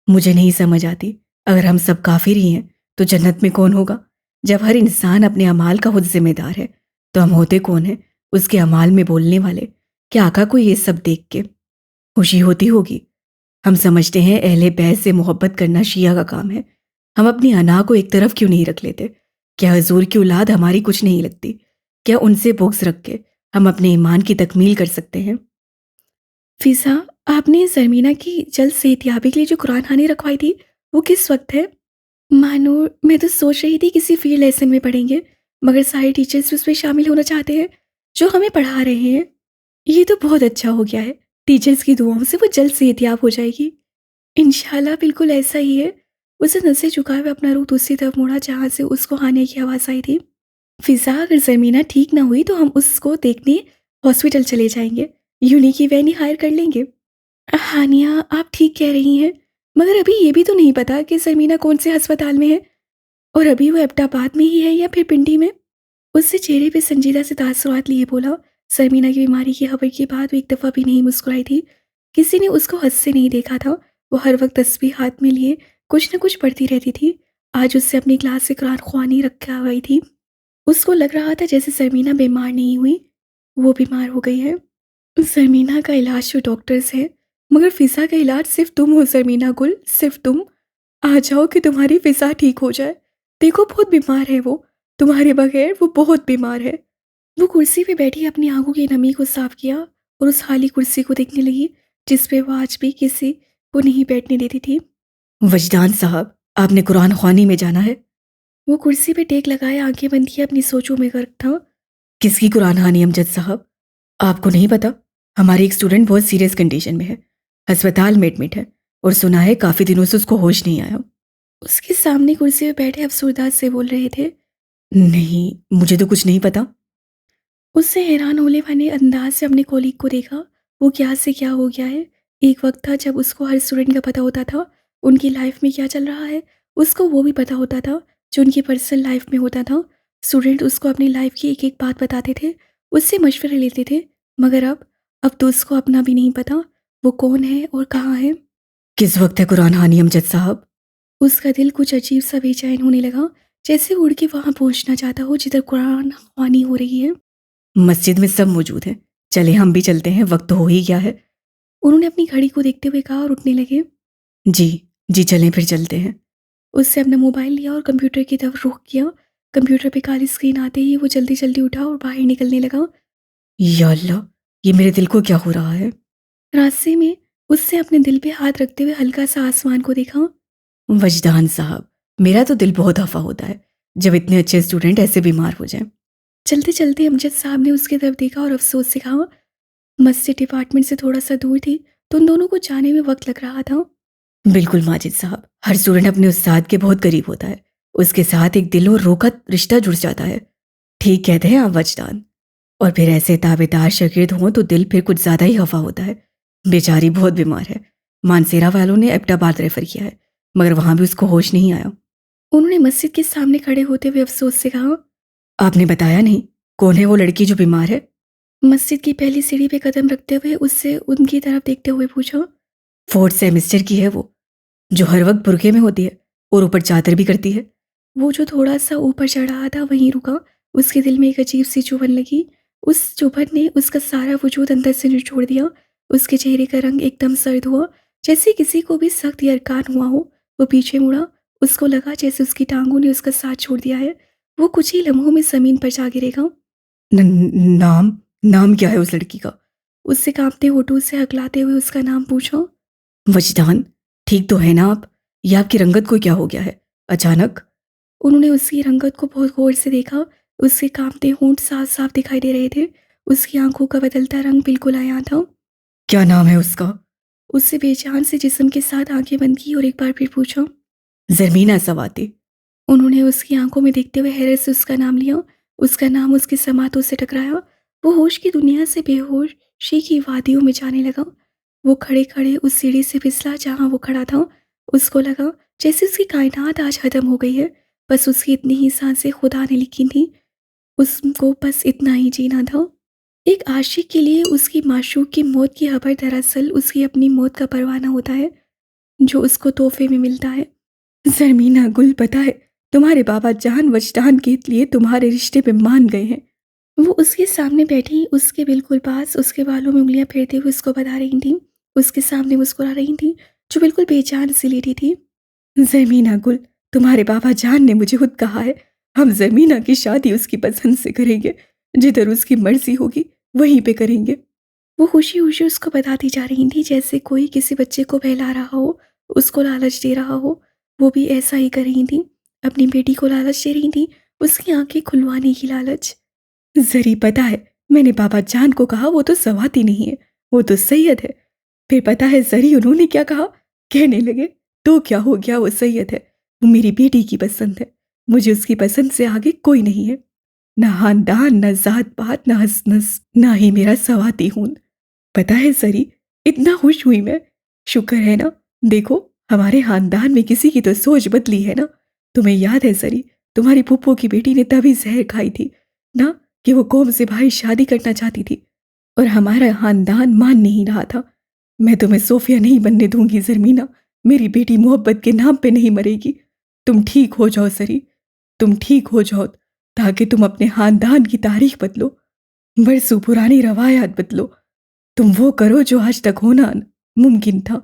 Speaker 2: مجھے نہیں سمجھ آتی، اگر ہم سب کافر ہی ہیں تو جنت میں کون ہوگا؟ جب ہر انسان اپنے اعمال کا خود ذمہ دار ہے تو ہم ہوتے کون ہیں اس کے اعمال میں بولنے والے؟ کہ آقا کو یہ سب دیکھ کے خوشی ہوتی ہوگی؟ ہم سمجھتے ہیں اہل بیت سے محبت کرنا شیعہ کا کام ہے۔ ہم اپنی انا کو ایک طرف کیوں نہیں رکھ لیتے؟ کیا حضور کی اولاد ہماری کچھ نہیں لگتی؟ کیا ان سے بغض رکھ کے ہم اپنے ایمان کی تکمیل کر سکتے ہیں؟
Speaker 1: فضا، آپ نے زرمینہ کی جلد صحتیابی کے لیے جو قرآن خوانی رکھوائی تھی وہ کس وقت ہے؟ مانور، میں تو سوچ رہی تھی کسی فری لیسن میں پڑھیں گے، مگر سارے ٹیچرز اس میں شامل ہونا چاہتے ہیں جو ہمیں پڑھا رہے ہیں۔ یہ تو بہت اچھا ہو گیا ہے، ٹیچرز کی دعاؤں سے وہ جلد صحتیاب ہو جائے گی۔ انشاءاللہ بالکل ایسا ہی ہے۔ اسے نظر جھکائے ہوئے اپنا رخ دوسری طرف موڑا جہاں سے اس کو ہانیہ کی آواز آئی تھی۔ فضا، اگر زرمینہ ٹھیک نہ ہوئی تو ہم اس کو دیکھنے ہاسپٹل چلے جائیں گے، یونی کی وین ہی ہائر کر لیں گے۔ ہانیہ، آپ ٹھیک کہہ رہی ہیں، مگر ابھی یہ بھی تو نہیں پتا کہ زرمینہ کون سے ہسپتال میں ہے، اور ابھی وہ ایبٹ آباد میں ہی ہے یا پھر پنڈی میں۔ اس سے چہرے پہ سنجیدہ سے تاثرات لیے بولا۔ زرمینہ کی بیماری کی خبر کے بعد وہ ایک دفعہ بھی نہیں مسکرائی تھی، کسی نے اس کو حد سے نہیں دیکھا تھا۔ وہ ہر وقت تسبیح ہاتھ میں لیے کچھ نہ کچھ پڑھتی رہتی تھی۔ آج اس سے اپنی کلاس سے قرآن خوانی رکھا ہوئی تھی۔ اس کو لگ رہا تھا جیسے زرمینہ بیمار نہیں ہوئی، وہ بیمار ہو گئی ہے۔ زرمینہ کا علاج جو ڈاکٹرز ہے، مگر فضا کا علاج صرف تم ہو زرمینہ گل، صرف تم۔ آ جاؤ کہ تمہاری فضا ٹھیک ہو جائے۔ دیکھو بہت بیمار ہے وہ، تمہارے بغیر وہ بہت بیمار ہے۔ وہ کرسی پہ بیٹھی اپنی آنکھوں کی نمی کو صاف کیا اور اس خالی کرسی کو دیکھنے لگی جس پہ وہ آج بھی کسی کو نہیں بیٹھنے دیتی تھی۔
Speaker 2: وجدان صاحب، آپ نے قرآن خوانی میں جانا ہے؟
Speaker 1: وہ کرسی پہ ٹیک لگائے آنکھیں بند کیے اپنی سوچوں میں غرق تھا۔
Speaker 2: کس کی قرآن خوانی امجد صاحب؟ آپ کو نہیں پتا؟ ہماری ایک اسٹوڈنٹ بہت سیریس کنڈیشن میں ہے، ہسپتال میں ایڈمٹ ہے، اور سنا ہے کافی دنوں سے اس کو ہوش نہیں آیا۔
Speaker 1: اس کے سامنے کرسی پہ بیٹھے افسردہ سے بول رہے تھے۔
Speaker 2: نہیں، مجھے تو کچھ نہیں پتا۔
Speaker 1: اس سے حیران ہونے والے انداز سے اپنے کولیگ کو دیکھا۔ وہ کیا سے کیا ہو گیا ہے۔ ایک وقت تھا جب اس کو ہر اسٹوڈنٹ کا پتہ ہوتا تھا ان کی لائف میں کیا چل رہا ہے اس کو وہ بھی پتہ ہوتا تھا جو ان کی پرسنل لائف میں ہوتا تھا۔ اسٹوڈنٹ اس کو اپنی لائف کی ایک ایک بات بتاتے تھے، اس سے مشورے لیتے تھے، مگر اب تو اس کو اپنا بھی نہیں پتا وہ کون ہے اور کہاں ہے۔
Speaker 2: کس وقت ہے قرآن خوانی امجد صاحب؟
Speaker 1: اس کا دل کچھ عجیب سا بے چین ہونے لگا، جیسے اڑ کے وہاں پہنچنا چاہتا ہو جدھر قرآن خوانی ہو رہی ہے۔
Speaker 2: مسجد میں سب موجود ہیں، چلے ہم بھی چلتے ہیں، وقت تو ہو ہی گیا ہے۔
Speaker 1: انہوں نے اپنی گھڑی کو دیکھتے ہوئے کہا اور اٹھنے لگے۔
Speaker 2: جی جی چلیں پھر چلتے ہیں۔
Speaker 1: اس سے اپنا موبائل لیا اور کمپیوٹر کی طرف رخ کیا۔ کمپیوٹر پہ کالی اسکرین آتے ہی وہ جلدی جلدی اٹھا اور باہر نکلنے لگا۔
Speaker 2: یا اللہ، یہ میرے دل کو کیا ہو رہا ہے؟
Speaker 1: راستے میں اس سے اپنے دل پہ ہاتھ رکھتے ہوئے ہلکا سا آسمان کو دیکھا۔
Speaker 2: وجدان صاحب، میرا تو دل بہت خفا ہوتا ہے جب اتنے اچھے اسٹوڈنٹ ایسے بیمار ہو جائیں۔
Speaker 1: چلتے چلتے امجد صاحب نے اس کی طرف دیکھا اور افسوس سے کہا، مسجد ڈپارٹمنٹ سے تھوڑا سا دور تھی تو ان دونوں کو جانے میں وقت لگ رہا تھا۔
Speaker 2: بالکل ماجد صاحب، ہر اسٹوڈنٹ اپنے استاد کے بہت قریب ہوتا ہے، اس کے ساتھ ایک دل اور روح کا رشتہ جڑ جاتا ہے۔ ٹھیک کہتے ہیں آپ وجدان، اور پھر ایسے تابعدار شاگرد ہوں تو دل پھر کچھ زیادہ ہی خفا ہوتا ہے۔ بیچاری بہت بیمار ہے، مانسیرا والوں نے ایبٹ آباد ریفر کیا ہے، مگر وہاں بھی اس کو ہوش نہیں آیا۔
Speaker 1: انہوں نے مسجد کے سامنے کھڑے ہوتے ہوئے افسوس سے کہا،
Speaker 2: آپ نے بتایا نہیں کون ہے وہ لڑکی جو بیمار ہے؟
Speaker 1: مسجد کی پہلی سیڑھی پہ قدم رکھتے ہوئے اس سے ان کی طرف دیکھتے ہوئے پوچھا۔
Speaker 2: فورتھ سیمسٹر کی ہے وہ، جو ہر وقت برقعے میں ہوتی ہے اور اوپر چادر بھی کرتی ہے۔
Speaker 1: وہ جو تھوڑا سا اوپر چڑھ رہا تھا وہیں رکا۔ اس کے دل میں ایک عجیب سی چبھن لگی، اس چبھن نے اس کا سارا وجود اندر سے نچوڑ دیا۔ اس کے چہرے کا رنگ ایک دم سرد ہوا، جیسے کسی کو بھی سخت یرکان ہوا ہو۔ وہ پیچھے مڑا، اس کو لگا جیسے اس کی ٹانگوں نے اس کا ساتھ چھوڑ دیا ہے، وہ کچھ ہی لمحوں میں زمین پر جا گرے گا۔
Speaker 2: نام کیا ہے اس لڑکی کا؟
Speaker 1: اس سے کانپتے ہونٹوں سے ہکلاتے ہوئے اس کا نام پوچھا۔
Speaker 2: وجدان، ٹھیک تو ہے نا آپ؟ یہ آپ کی رنگت کو کیا ہو گیا ہے اچانک؟
Speaker 1: انہوں نے اس کی رنگت کو بہت غور سے دیکھا، اس کے کانپتے ہونٹ صاف صاف دکھائی دے رہے تھے، اس کی آنکھوں کا بدلتا رنگ بالکل عیاں تھا۔
Speaker 2: کیا نام ہے اس کا؟
Speaker 1: اس سے بے جان سے جسم کے ساتھ آنکھیں بند کی اور ایک بار پھر پوچھا۔
Speaker 2: زرمینہ سواتی۔
Speaker 1: انہوں نے اس کی آنکھوں میں دیکھتے ہوئے حیرت سے اس کا نام لیا، اس کا نام اس کی سماعتوں سے ٹکرایا۔ وہ ہوش کی دنیا سے بے ہوشی کی وادیوں میں جانے لگا۔ وہ کھڑے کھڑے اس سیڑھی سے پھسلا جہاں وہ کھڑا تھا۔ اس کو لگا جیسے اس کی کائنات آج ختم ہو گئی ہے، بس اس کی اتنی ہی سانسیں خدا نے لکھی تھیں، اس کو بس اتنا ہی جینا تھا۔ ایک عاشق کے لیے اس کی معشوق کی موت کی خبر دراصل اس کی اپنی موت کا پروانہ ہوتا ہے جو اس کو تحفے میں ملتا ہے۔
Speaker 2: زرمینہ گل، پتہ ہے تمہارے بابا جان وجدان کے لیے تمہارے رشتے پہ مان گئے ہیں۔
Speaker 1: وہ اس کے سامنے بیٹھی، اس کے بالکل پاس، اس کے بالوں میں انگلیاں پھیرتے ہوئے اس کو بتا رہی تھیں، اس کے سامنے مسکرا رہی تھیں، جو بالکل بے جان سی لیٹی تھی۔
Speaker 2: زرمینہ گل، تمہارے بابا جان نے مجھے خود کہا ہے ہم زرمینہ کی شادی اس کی پسند سے کریں گے، جدھر اس کی مرضی ہوگی وہیں پہ کریں گے۔
Speaker 1: وہ خوشی خوشی اس کو بتاتی جا رہی تھی جیسے کوئی کسی بچے کو بہلا رہا ہو، اس کو لالچ دے رہا ہو۔ وہ بھی ایسا ہی کر رہی تھی، اپنی بیٹی کو لالچ دے رہی تھی، اس کی آنکھیں کھلوانے کی لالچ۔
Speaker 2: زری، پتہ ہے میں نے بابا جان کو کہا وہ تو سواتی نہیں ہے، وہ تو سید ہے۔ پھر پتہ ہے زری انہوں نے کیا کہا؟ کہنے لگے تو کیا ہو گیا، وہ سید ہے، وہ میری بیٹی کی پسند ہے، مجھے اس کی پسند سے آگے کوئی نہیں ہے، نہ خاندان، نہ ذات پات، نہ حسنس، نہ ہی میرا سواتی ہون۔ پتہ ہے زری، اتنا خوش ہوئی میں، شکر ہے نا، دیکھو ہمارے خاندان میں کسی کی تو سوچ بدلی ہے نا۔ تمہیں یاد ہے زری، تمہاری پھپھو کی بیٹی نے تبھی زہر کھائی تھی نا کہ وہ قوم سے بھائی شادی کرنا چاہتی تھی، اور ہمارا خاندان مان نہیں رہا تھا۔ میں تمہیں صوفیہ نہیں بننے دوں گی زرمینہ، میری بیٹی محبت کے نام پہ نہیں مرے گی۔ تم ٹھیک ہو جاؤ زری، تم ٹھیک ہو جاؤ تاکہ تم اپنے خاندان کی تاریخ بدلو، برسوں پرانی روایات بدلو، تم وہ کرو جو آج تک ہونا ممکن تھا۔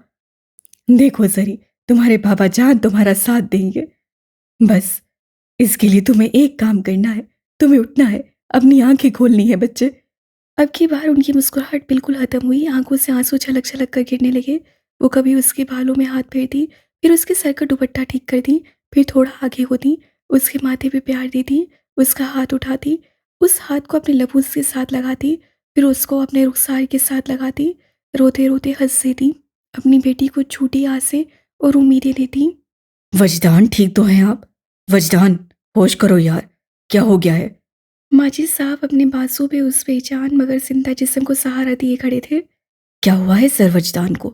Speaker 2: دیکھو زری، تمہارے بابا جان تمہارا ساتھ دیں گے، بس اس کے لیے تمہیں ایک کام کرنا ہے، تمہیں اٹھنا ہے، اپنی آنکھیں کھولنی ہے بچے۔
Speaker 1: اب کی بار ان کی مسکراہٹ بالکل ختم ہوئی، آنکھوں سے آنسو چھلک چھلک کر گرنے لگے۔ وہ کبھی اس کے بالوں میں ہاتھ پھیرتی، پھر اس کے سر کا دوپٹہ ٹھیک کرتی، پھر تھوڑا آگے ہوتی، اس کے ماتھے پہ پیار دیتی، اس کا ہاتھ اٹھاتی، اس ہاتھ کو اپنے لبوں کے ساتھ لگاتی، پھر اس کو اپنے رخسار کے ساتھ لگاتی، روتے روتے ہنس دیتی، اپنی بیٹی کو جھوٹی آسیں اور امیدیں دیتی۔
Speaker 2: وجدان، ٹھیک تو ہیں آپ؟ وجدان، ہوش کرو یار، کیا ہو گیا ہے؟
Speaker 1: ماجد صاحب اپنے بازو پہ اس بے جان مگر زندہ جسم کو سہارا دیے کھڑے تھے۔
Speaker 2: کیا ہوا ہے سر وجدان کو؟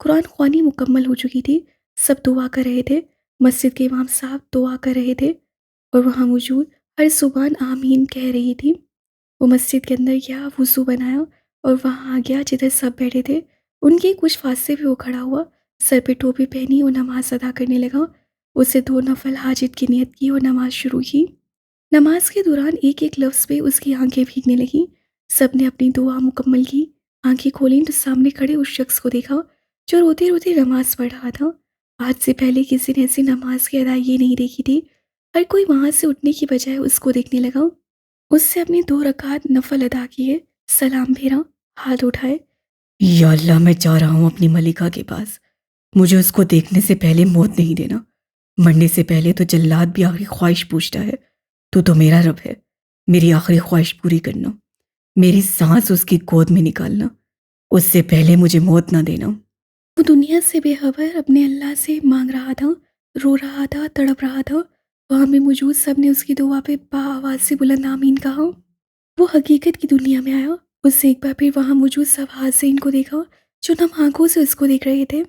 Speaker 1: قرآن خوانی مکمل ہو چکی تھی، سب دعا کر رہے تھے، مسجد کے امام صاحب دعا کر رہے تھے اور وہاں موجود ہر زبان آمین کہہ رہی تھی۔ وہ مسجد کے اندر گیا، وضو بنایا اور وہاں آ گیا جدھر سب بیٹھے تھے۔ ان کے کچھ فاصلے پہ وہ کھڑا ہوا، سر پہ ٹوپی پہنی اور نماز ادا کرنے لگا۔ اسے 2 نفل حاجت کی نیت کی اور نماز شروع کی۔ نماز کے دوران ایک ایک لفظ پہ اس کی آنکھیں بھیگنے لگیں۔ سب نے اپنی دعا مکمل کی، آنکھیں کھولیں تو سامنے کھڑے اس شخص کو دیکھا جو روتے روتے نماز پڑھ رہا تھا۔ آج سے پہلے کسی نے ایسی نماز کی ادائیگی نہیں دیکھی تھی۔ ہر کوئی وہاں سے اٹھنے کی بجائے اس کو دیکھنے لگا۔ اس سے اپنی 2 رکعت نفل ادا کیے، سلام پھیرا، ہاتھ اٹھائے۔
Speaker 2: یا اللہ، میں جا رہا ہوں اپنی ملکہ کے پاس، مجھے اس کو دیکھنے سے پہلے موت نہیں دینا، مرنے سے پہلے تو جلاد بھی آخری خواہش پوچھتا ہے، تو میرا رب ہے، میری آخری خواہش پوری کرنا، میری سانس اس کی گود میں نکالنا، اس سے پہلے مجھے موت نہ دینا۔
Speaker 1: وہ دنیا سے بے خبر اپنے اللہ سے مانگ رہا تھا، رو رہا تھا، تڑپ رہا تھا۔ وہاں میں موجود سب نے اس کی دعا پہ با آواز سے بلند آمین کہا۔ وہ حقیقت کی دنیا میں آیا۔ اس سے ایک بار پھر وہاں موجود سب ہاتھ سے ان کو دیکھا جو نم آنکھوں سے اس کو دیکھ رہے تھے۔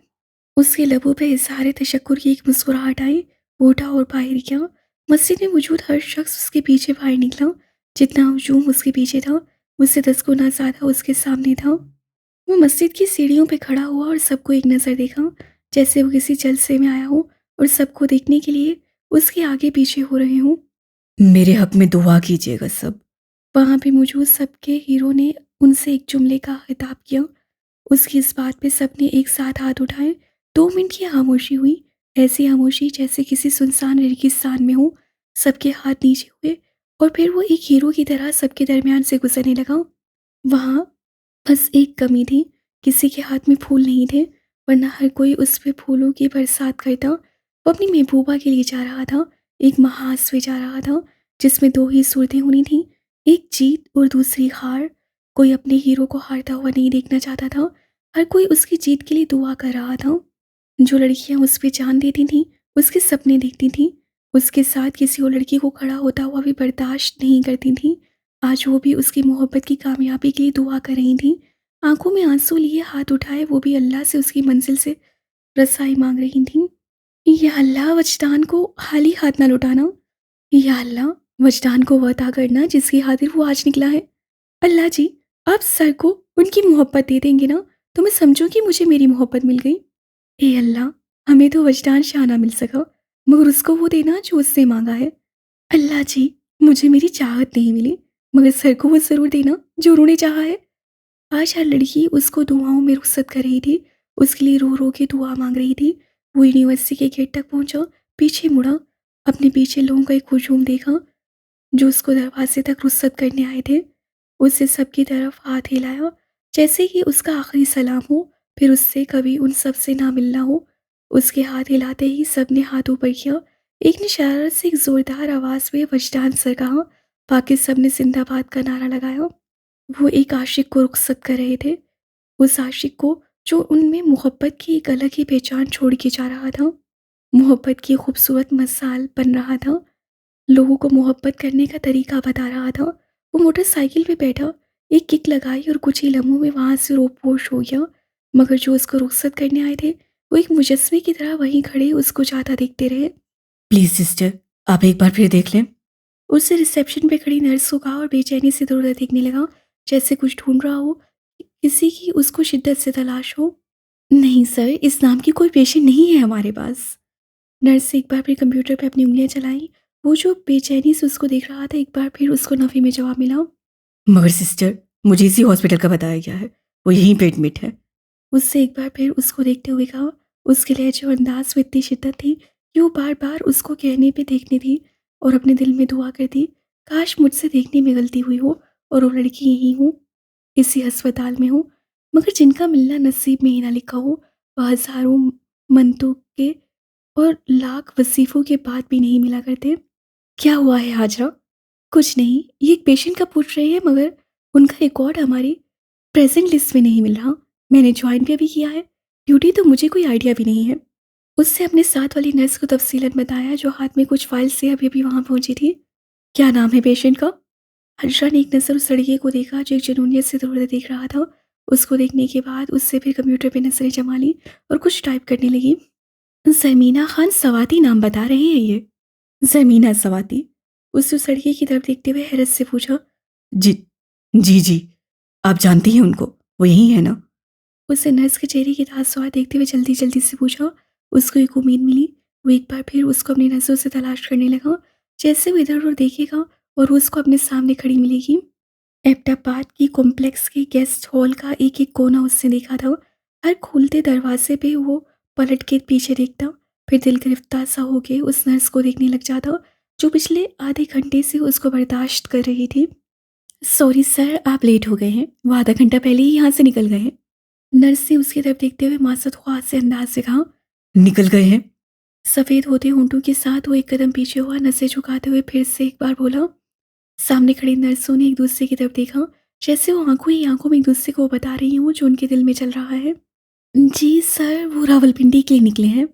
Speaker 1: اس کے لبوں پہ اظہار تشکر کی ایک مسکراہٹ آئی، وہ اٹھا اور باہر گیا۔ مسجد میں موجود ہر شخص اس کے پیچھے باہر نکلا، جتنا ہجوم اس کے پیچھے تھا اس سے 10 گنا زیادہ اس کے سامنے تھا۔ وہ مسجد کی سیڑھیوں پہ کھڑا ہوا اور سب کو ایک نظر دیکھا، جیسے وہ کسی جلسے میں آیا ہو اور سب کو دیکھنے کے لیے اس کے آگے پیچھے ہو رہے ہوں۔
Speaker 2: میرے حق میں دعا کیجیے گا سب۔
Speaker 1: وہاں پہ موجود سب کے ہیرو نے ان سے ایک جملے کا خطاب کیا۔ اس کی اس بات پہ سب نے ایک ساتھ ہاتھ اٹھائے۔ 2 منٹ کی خاموشی ہوئی، ایسی خاموشی جیسے کسی سنسان ریگستان میں ہو۔ سب کے ہاتھ نیچے ہوئے اور پھر وہ ایک ہیرو کی طرح سب کے درمیان سے گزرنے لگا۔ وہاں بس ایک کمی تھی، کسی کے ہاتھ میں پھول نہیں تھے، ورنہ ہر کوئی اس پہ پھولوں کی برسات کرتا۔ وہ اپنی محبوبہ کے لیے جا رہا تھا، ایک محاذ پہ جا رہا تھا جس میں 2 ہی صورتیں ہونی تھیں، ایک جیت اور دوسری ہار۔ کوئی اپنے ہیرو کو ہارتا ہوا نہیں دیکھنا چاہتا تھا، ہر کوئی اس کی جیت کے لیے دعا کر رہا تھا۔ جو لڑکیاں اس پہ جان دیتی تھیں اس کے سپنے دیکھتی تھیں، اس کے ساتھ کسی اور لڑکی کو کھڑا ہوتا ہوا بھی برداشت نہیں کرتی تھیں۔ آج وہ بھی اس کی محبت کی کامیابی کے لیے دعا کر رہی تھیں، آنکھوں میں آنسو لیے ہاتھ اٹھائے وہ بھی اللہ سے اس کی منزل سے رسائی مانگ رہی تھیں۔ یا اللہ، وجدان کو خالی ہاتھ نہ لوٹانا، یا اللہ وجدان کو وہ عطا کرنا جس کی خاطر وہ آج نکلا ہے۔ اللہ جی، آپ سر کو ان کی محبت دے دیں گے نا تو میں سمجھوں کہ مجھے میری محبت مل گئی۔ اے اللہ، ہمیں تو وجدان شاہ نہ مل سکا مگر اس کو وہ دینا جو اس سے مانگا ہے۔ اللہ جی، مجھے میری چاہت نہیں ملی مگر سر کو وہ ضرور دینا جو انہوں نے چاہا ہے۔ آج ہر لڑکی اس کو دعاؤں میں رخصت کر رہی تھی، اس کے لیے رو رو کے دعا مانگ رہی تھی۔ وہ یونیورسٹی کے گیٹ تک پہنچا، پیچھے مڑا، اپنے پیچھے لوگوں کا ایک ہجوم دیکھا جو اس کو دروازے تک رخصت کرنے آئے تھے۔ اس سے سب کی طرف ہاتھ ہلایا جیسے کہ اس کا آخری سلام ہو، پھر اس سے کبھی ان سب سے نہ ملنا ہو۔ اس کے ہاتھ ہلاتے ہی سب نے ہاتھ اوپر کیا، ایک نے شرارت سے ایک زوردار آواز میں وجدان سر کہا، باقی سب نے زندہ باد کا نعرہ لگایا۔ وہ ایک عاشق کو رخصت کر رہے تھے، اس عاشق کو جو ان میں محبت کی ایک الگ ہی پہچان چھوڑ کے جا رہا تھا، محبت کی خوبصورت مثال بن رہا تھا، لوگوں کو محبت کرنے کا طریقہ بتا رہا تھا۔ وہ موٹر سائیکل پہ بیٹھا، ایک کک لگائی اور کچھ ہی لمحوں میں وہاں سے روپوش ہو گیا، مگر جو اس کو رخصت کرنے آئے تھے وہ ایک مجسمے کی طرح وہیں کھڑے اس کو جاتا دیکھتے رہے۔
Speaker 2: پلیز سسٹر، آپ ایک بار پھر دیکھ لیں۔
Speaker 1: اس سے ریسیپشن پہ کھڑی نرس کو کہا اور بے چینی سے ادھر ادھر دیکھنے لگا جیسے کچھ ڈھونڈ رہا ہو، کسی کی اس کو شدت سے تلاش ہو۔ نہیں سر، اس نام کی کوئی پیشنٹ نہیں ہے ہمارے پاس۔ نرس ایک بار پھر کمپیوٹر پہ اپنی انگلیاں چلائیں، وہ جو بے چینی سے اس کو دیکھ رہا تھا ایک بار پھر اس کو نفی میں جواب ملا۔
Speaker 2: مگر سسٹر، مجھے اسی ہاسپٹل کا بتایا گیا ہے، وہ یہیں پہ ایڈمٹ ہے۔
Speaker 1: اس سے ایک بار پھر اس کو دیکھتے ہوئے کہا، اس کے لہجے و انداز میں اتنی شدت تھی کہ وہ بار بار اس کو کہنے پہ دیکھنی تھی اور اپنے دل میں دعا کرتی، کاش مجھ سے دیکھنے میں غلطی ہوئی ہو اور وہ لڑکی یہی ہوں، اسی ہسپتال میں ہوں، مگر جن کا ملنا نصیب میں ہی نہ لکھا ہو وہ ہزاروں منتوں کے اور لاکھ وظیفوں کے بعد بھی نہیں ملا کرتے۔ کیا ہوا ہے حاجرہ؟ کچھ نہیں، یہ ایک پیشنٹ کا پوچھ رہے ہیں مگر ان کا ریکارڈ ہماری پریزنٹ لسٹ میں نہیں مل رہا۔ میں نے جوائن بھی ابھی کیا ہے، ڈیوٹی تو مجھے کوئی آئیڈیا بھی نہیں ہے۔ اس سے اپنے ساتھ والی نرس کو تفصیلاً بتایا جو ہاتھ میں کچھ فائل سے ابھی ابھی وہاں پہنچی تھی۔ کیا نام ہے پیشنٹ کا؟ حجرہ نے ایک نظر اس لڑکے کو دیکھا جو ایک جنونیت سے ادھر ادھر دیکھ رہا تھا اس کو دیکھنے کے بعد اس سے پھر کمپیوٹر پہ نظریں جما لی اور کچھ ٹائپ کرنے لگی۔ زمینہ خان سواتی نام بتا رہے ہیں یہ؟ زمینہ سواتی؟ اس لڑکی کی طرف دیکھتے ہوئے حیرت سے پوچھا۔
Speaker 2: جی جی جی، آپ جانتی ہیں ان کو، وہ یہی ہے نا؟
Speaker 1: اسے نرس کے چہرے کے تاثرات دیکھتے ہوئے جلدی جلدی سے پوچھا۔ اس کو ایک امید ملی، وہ ایک بار پھر اس کو اپنی نظروں سے تلاش کرنے لگا، جیسے وہ ادھر ادھر دیکھے گا اور اس کو اپنے سامنے کھڑی ملے گی۔ ایبٹاباد کی کمپلیکس کے گیسٹ ہال کا ایک ایک کونا اس نے دیکھا تھا، ہر کھولتے دروازے پہ وہ پلٹ کے پیچھے دیکھتا، پھر دل گرفتار سا ہو کے اس نرس کو دیکھنے لگ جاتا جو پچھلے آدھے گھنٹے سے اس کو برداشت کر رہی تھی۔ سوری سر، آپ لیٹ ہو گئے ہیں، وہ آدھا گھنٹہ پہلے ہی یہاں سے نکل گئے ہیں۔ نرس نے اس کی طرف دیکھتے ہوئے ماسد خواہ سے انداز سے کہا۔
Speaker 2: نکل گئے ہیں؟
Speaker 1: سفید ہوتے ہونٹوں کے ساتھ وہ ایک قدم پیچھے ہوا، نسیں جھکاتے ہوئے پھر سے ایک بار بولا۔ سامنے کھڑی نرسوں نے ایک دوسرے کی طرف دیکھا، جیسے وہ آنکھوں ہی آنکھوں میں ایک دوسرے کو بتا رہی ہوں جو ان کے دل میں چل رہا ہے۔ جی سر، وہ راولپنڈی کے لیے نکلے ہیں۔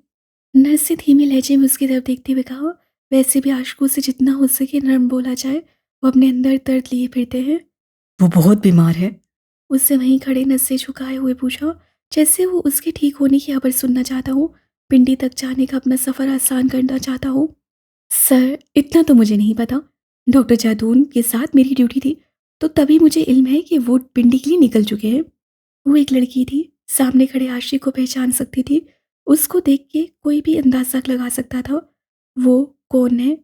Speaker 1: نرس نے دھیمے لہجے میں اس کی طرف دیکھتے ہوئے کہا، ویسے بھی عاشقوں سے جتنا ہو سکے نرم بولا جائے، وہ اپنے اندر درد لیے پھرتے ہیں۔
Speaker 2: وہ بہت بیمار ہے؟
Speaker 1: اس سے وہیں کھڑے نسیں جھکائے ہوئے پوچھا، جیسے وہ اس کے ٹھیک ہونے کی خبر سننا چاہتا ہو، پنڈی تک جانے کا اپنا سفر آسان کرنا چاہتا ہو۔ سر، اتنا تو مجھے نہیں پتا، ڈاکٹر جادون کے ساتھ میری ڈیوٹی تھی، تو تبھی مجھے علم ہے کہ وہ پنڈی کے لیے نکل چکے ہیں۔ وہ ایک لڑکی تھی، سامنے کھڑے عاشق کو پہچان سکتی تھی، اس کو دیکھ کے کوئی بھی اندازہ لگا سکتا تھا وہ کون ہے،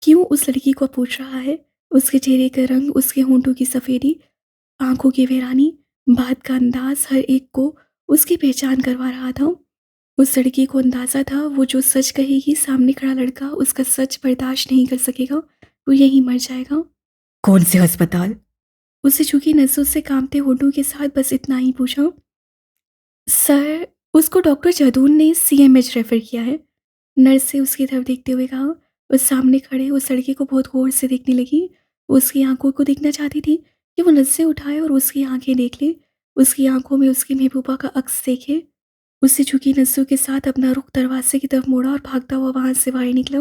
Speaker 1: کیوں اس لڑکی کو پوچھ رہا ہے۔ اس کے چہرے کا رنگ، اس کے ہونٹوں کی سفیدی، آنکھوں کی ویرانی، بات کا انداز، ہر ایک کو اس کی پہچان کروا رہا تھا۔ اس لڑکی کو اندازہ تھا وہ جو سچ کہے گی سامنے کھڑا لڑکا اس کا سچ برداشت نہیں کر سکے گا، وہ یہیں مر جائے گا۔
Speaker 2: کون سے ہسپتال؟
Speaker 1: اسے جھکی نظروں سے کانپتے ہونٹوں کے ساتھ بس اتنا ہی پوچھا۔ سر، اس کو ڈاکٹر جادون نے CMH ریفر کیا ہے، نرس سے اس کی طرف دیکھتے ہوئے کہا۔ اس سامنے کھڑے اس لڑکے کو بہت غور سے دیکھنے لگی، وہ اس کی آنکھوں کو دیکھنا چاہتی تھی کہ وہ نظریں اٹھائے اور اس کی آنکھیں دیکھ لے، اس کی آنکھوں میں اس کی محبوبہ کا عکس دیکھے۔ اس سے جھکی نظروں کے ساتھ اپنا رخ دروازے کی طرف موڑا اور بھاگتا ہوا وہاں سے باہر نکلا۔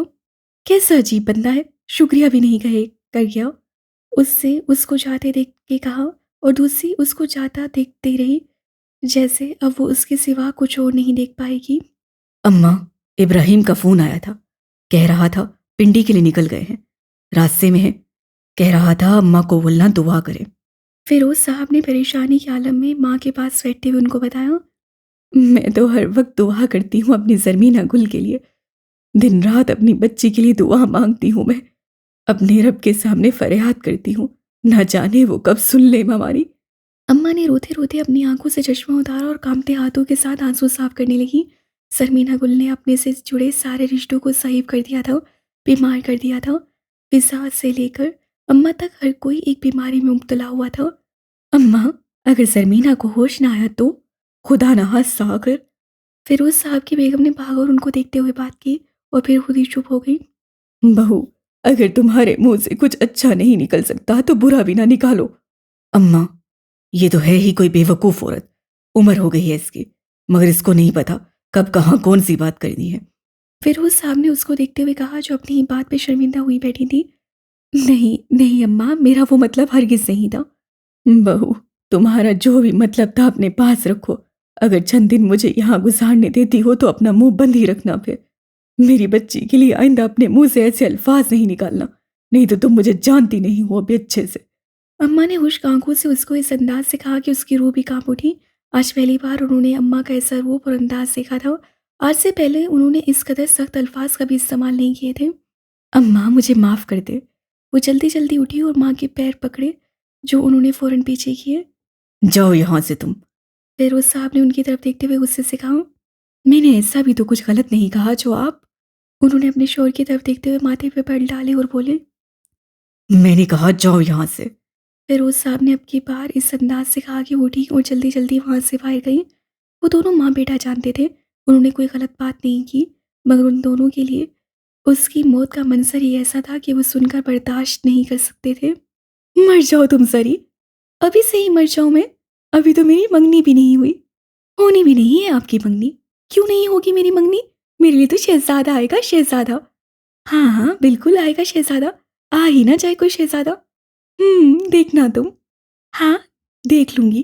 Speaker 1: کیسا عجیب بندہ ہے، شکریہ بھی نہیں کہے کر گیا، اس سے اس کو جاتے دیکھ کے کہا، اور دوسری اس کو جاتا دیکھتی رہی، جیسے اب وہ اس کے سوا کچھ اور نہیں دیکھ پائے گی۔
Speaker 2: اماں، ابراہیم کا فون آیا تھا، کہہ رہا تھا پنڈی کے لیے نکل گئے ہیں، راستے میں ہے، کہہ رہا تھا اماں کو بولنا دعا کرے۔
Speaker 1: فیروز صاحب نے پریشانی کے عالم میں ماں کے پاس بیٹھتے ہوئے ان کو بتایا۔ میں تو ہر وقت دعا کرتی ہوں اپنی زرمینہ گل کے لیے، دن رات اپنی بچی کے لیے دعا مانگتی ہوں، میں اپنے رب کے سامنے فریاد کرتی ہوں، نہ جانے وہ کب سن لے ہماری۔ اماں نے روتے روتے اپنی آنکھوں سے چشمہ اتارا اور کانپتے ہاتھوں کے ساتھ آنسو صاف کرنے لگی۔ زرمینہ گل نے اپنے سے جڑے سارے رشتوں کو صحیح کر دیا تھا، بیمار کر دیا تھا، فضا سے لے کر اماں تک ہر کوئی ایک بیماری میں مبتلا ہوا تھا۔ اماں، اگر زرمینہ کو ہوش نہ آیا تو خدا نہ خواستہ اگر۔ فیروز صاحب کی بیگم نے بھاگ اور ان کو دیکھتے ہوئے بات کی اور پھر خود ہی چپ ہو گئی۔
Speaker 2: بہو، اگر تمہارے منہ سے کچھ اچھا نہیں نکل سکتا تو برا بھی نہ نکالو۔ اماں، یہ تو ہے ہی کوئی بے وقوف عورت، عمر ہو گئی ہے اس کی، مگر اس کو نہیں پتا کب کہاں کون سی بات کرنی ہے۔
Speaker 1: فیروز صاحب نے اس کو دیکھتے ہوئے کہا جو اپنی ہی بات پہ شرمندہ ہوئی بیٹھی تھی۔ نہیں نہیں اماں، میرا وہ مطلب ہرگز نہیں تھا۔
Speaker 2: بہو، تمہارا جو بھی مطلب تھا اپنے پاس رکھو، اگر چند دن مجھے یہاں گزارنے دیتی ہو تو اپنا منہ بند ہی رکھنا، پھر میری بچی کے لیے آئندہ اپنے منہ سے ایسے الفاظ نہیں نکالنا، نہیں تو تم مجھے جانتی نہیں ہو ابھی اچھے سے۔
Speaker 1: اماں نے خشک آنکھوں سے اس کو اس انداز سے کہا کہ اس کی روح بھی کانپ اٹھی۔ آج پہلی بار انہوں نے اماں کا ایسا روپ اور انداز دیکھا تھا، آج سے پہلے انہوں نے اس قدر سخت الفاظ کبھی استعمال نہیں کیے تھے۔ اماں، مجھے معاف کر دے۔ وہ جلدی جلدی اٹھی اور ماں کے پیر پکڑے جو انہوں نے فوراً پیچھے کیے۔
Speaker 2: جاؤ یہاں سے تم۔
Speaker 1: فیروز صاحب نے ان کی طرف دیکھتے ہوئے غصے سے کہا۔ میں نے ایسا بھی تو کچھ غلط نہیں کہا جو آپ۔ انہوں نے اپنے شوہر کی طرف دیکھتے ہوئے ماتھے پہ پڑ ڈالے اور بولے۔
Speaker 2: میں نے کہا جاؤ یہاں سے۔
Speaker 1: فیروز صاحب نے اب کی بار اس انداز سے کہا کہ وہ اٹھی اور جلدی جلدی وہاں سے باہر گئی۔ وہ دونوں ماں بیٹا جانتے تھے انہوں نے کوئی غلط بات نہیں کی، مگر ان دونوں کے لیے اس کی موت کا منظر ہی ایسا تھا کہ وہ سن کر برداشت نہیں کر سکتے تھے۔ مر جاؤ تم سری، ابھی سے ہی مر جاؤں میں، ابھی تو میری منگنی بھی نہیں ہوئی، ہونی بھی نہیں ہے آپ کی منگنی۔ کیوں نہیں ہوگی میری منگنی؟ میرے لیے تو شہزادہ آئے گا، شہزادہ۔ ہاں ہاں بالکل آئے گا شہزادہ، آ ہی نہ جائے کوئی شہزادہ۔ دیکھنا تم۔ ہاں دیکھ لوں گی،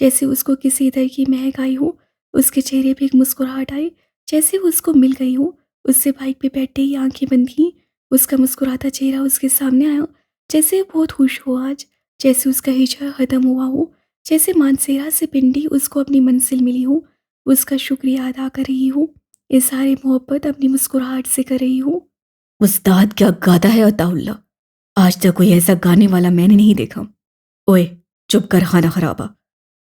Speaker 1: جیسے اس کو کسی عطر کی مہک آئی ہو، اس کے چہرے پہ ایک مسکراہٹ آئی، جیسے وہ اس کو مل گئی ہو۔ اس سے بائک پہ بیٹھتے ہی آنکھیں بند کیں، اس کا مسکراتا چہرہ اس کے سامنے آیا، جیسے وہ بہت خوش ہو آج، جیسے اس کا ہجرت ختم ہوا ہو، جیسے مانسیرا سے پنڈی اس کو اپنی منزل ملی ہو، اس کا شکریہ ادا کر رہی ہو، اظہار محبت اپنی مسکراہٹ سے کر رہی ہو۔
Speaker 2: استاد کیا گاتا ہے عطا اللہ، آج تک کوئی ایسا گانے والا میں نے نہیں دیکھا۔ اوئے چپ کر خانہ خرابہ،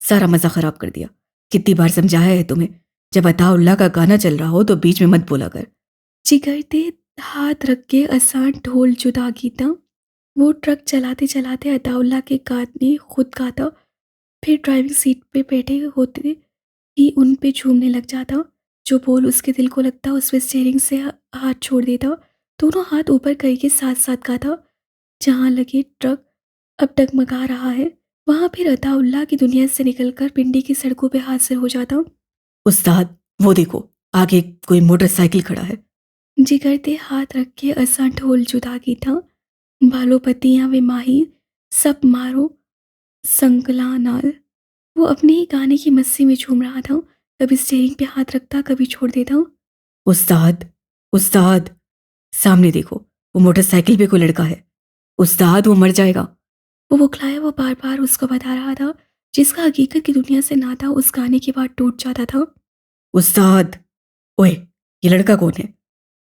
Speaker 2: سارا مزہ خراب کر دیا۔ کتنی بار سمجھایا ہے تمہیں، جب عطا اللہ کا گانا چل رہا ہو تو بیچ میں مت بولا کر۔
Speaker 1: جگرتے ہاتھ رکھ کے آسان ڈھول جدا گیتا، وہ ٹرک چلاتے چلاتے عطا اللہ کے گانے خود گاتا، پھر ڈرائیونگ سیٹ پہ بیٹھے ہوتے ہی ان پہ جھومنے لگ جاتا، جو بول اس کے دل کو لگتا اس پہ اسٹیئرنگ سے ہاتھ چھوڑ دیتا، دونوں ہاتھ اوپر کر کے ساتھ ساتھ گاتا۔ جہاں لگے ٹرک اب ڈگمگا رہا ہے، وہاں پھر عطا اللہ کی دنیا سے نکل کر پنڈی کی سڑکوں پہ حاضر ہو جاتا۔
Speaker 2: استاد وہ دیکھو، آگے کوئی موٹر سائیکل کھڑا ہے۔
Speaker 1: جگرتے ہاتھ رکھ کے اساں ڈھول جدا گیتا، بالو پتیاں وے ماہی سب مارو سنگلا نال، وہ اپنے ہی گانے کی مستی میں جھوم رہا تھا، کبھی اسٹیئرنگ پہ ہاتھ رکھتا کبھی چھوڑ دیتا۔
Speaker 2: استاد استاد سامنے دیکھو، وہ موٹر سائیکل پہ کوئی لڑکا ہے۔ استاد وہ مر جائے گا۔
Speaker 1: وہ بکھلایا وہ بار بار اس کو بتا رہا تھا، جس کا حقیقت کی دنیا سے ناتا اس گانے کے بعد ٹوٹ جاتا تھا۔
Speaker 2: استاد اوئے یہ لڑکا کون ہے؟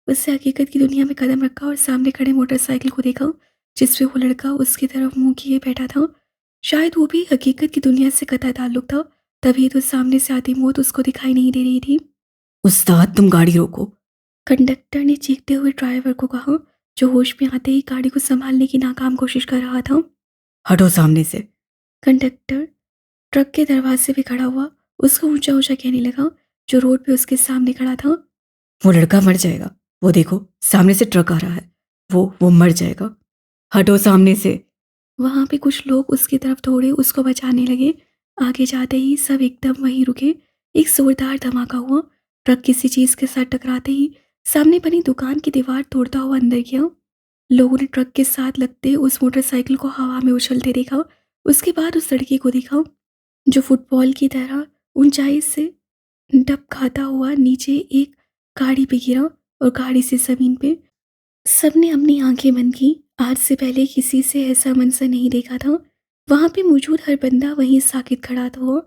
Speaker 1: اس سے حقیقت کی دنیا میں قدم رکھا اور سامنے کھڑے موٹر سائیکل کو دیکھا، جس پہ وہ لڑکا اس کی طرف منہ کیے بیٹھا تھا۔ شاید وہ بھی حقیقت کی دنیا سے قطع تعلق تھا، تبھی تو سامنے سے آتی موت اس کو دکھائی نہیں دے رہی تھی۔
Speaker 2: استاد تم گاڑی روکو۔
Speaker 1: کنڈکٹر نے چیختے ہوئے ڈرائیور کو کہا، جو ہوش میں آتے ہی گاڑی کو سنبھالنے کی ناکام کوشش کر رہا تھا۔
Speaker 2: ہٹو سامنے سے۔
Speaker 1: کنڈکٹر ٹرک کے دروازے پہ کھڑا ہوا، اس کو اونچا اونچا کہنے لگا، جو روڈ پہ اس کے سامنے کھڑا تھا۔
Speaker 2: وہ لڑکا مر جائے گا، وہ دیکھو سامنے سے ٹرک آ رہا ہے، وہ مر جائے گا، ہٹو سامنے سے۔
Speaker 1: وہاں پہ کچھ لوگ اس کی طرف دوڑے، اس کو بچانے لگے۔ آگے جاتے ہی سب ایک دم وہیں رکے، ایک زوردار دھماکہ ہوا، ٹرک کسی چیز کے ساتھ ٹکراتے ہی سامنے بنی دکان کی دیوار توڑتا ہوا اندر گیا۔ لوگوں نے ٹرک کے ساتھ لگتے اس موٹر سائیکل کو ہوا میں اچھلتے دیکھا، اس کے بعد اس لڑکی کو دیکھا، جو فٹ بال کی طرح اونچائی سے ڈب کھاتا ہوا نیچے ایک گاڑی پہ گرا اور گاڑی سے زمین پہ۔ سب نے اپنی آنکھیں بند کی، آج سے پہلے کسی سے ایسا منظر نہیں دیکھا تھا۔ وہاں پہ موجود ہر بندہ وہیں ساکت کھڑا تھا۔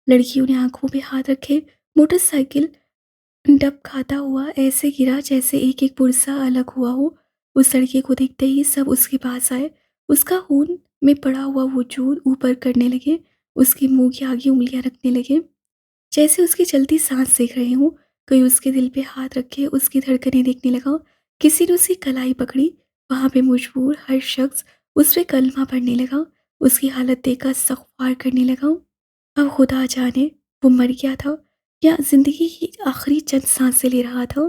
Speaker 1: لڑکیوں نے آنکھوں پہ ہاتھ رکھے، موٹر سائیکل ڈب کھاتا ہوا ایسے گرا جیسے ایک ایک پرزہ الگ ہوا ہو۔ اس لڑکے کو دیکھتے ہی سب اس کے پاس آئے، اس کا خون میں پڑا ہوا وجود اوپر کرنے لگے، اس کے منہ کے آگے انگلیاں رکھنے لگے، جیسے اس کی چلتی سانس دیکھ رہے ہوں۔ کوئی اس کے دل پہ ہاتھ رکھے اس کی دھڑکنیں دیکھنے لگا، کسی نے اس کی کلائی پکڑی، وہاں پہ مجبور ہر شخص اس پہ کلمہ پڑھنے لگا، اس کی حالت دیکھ کر استغفار کرنے لگا۔ اب خدا جانے وہ مر گیا تھا یا زندگی کی آخری چند سانسیں لے رہا تھا۔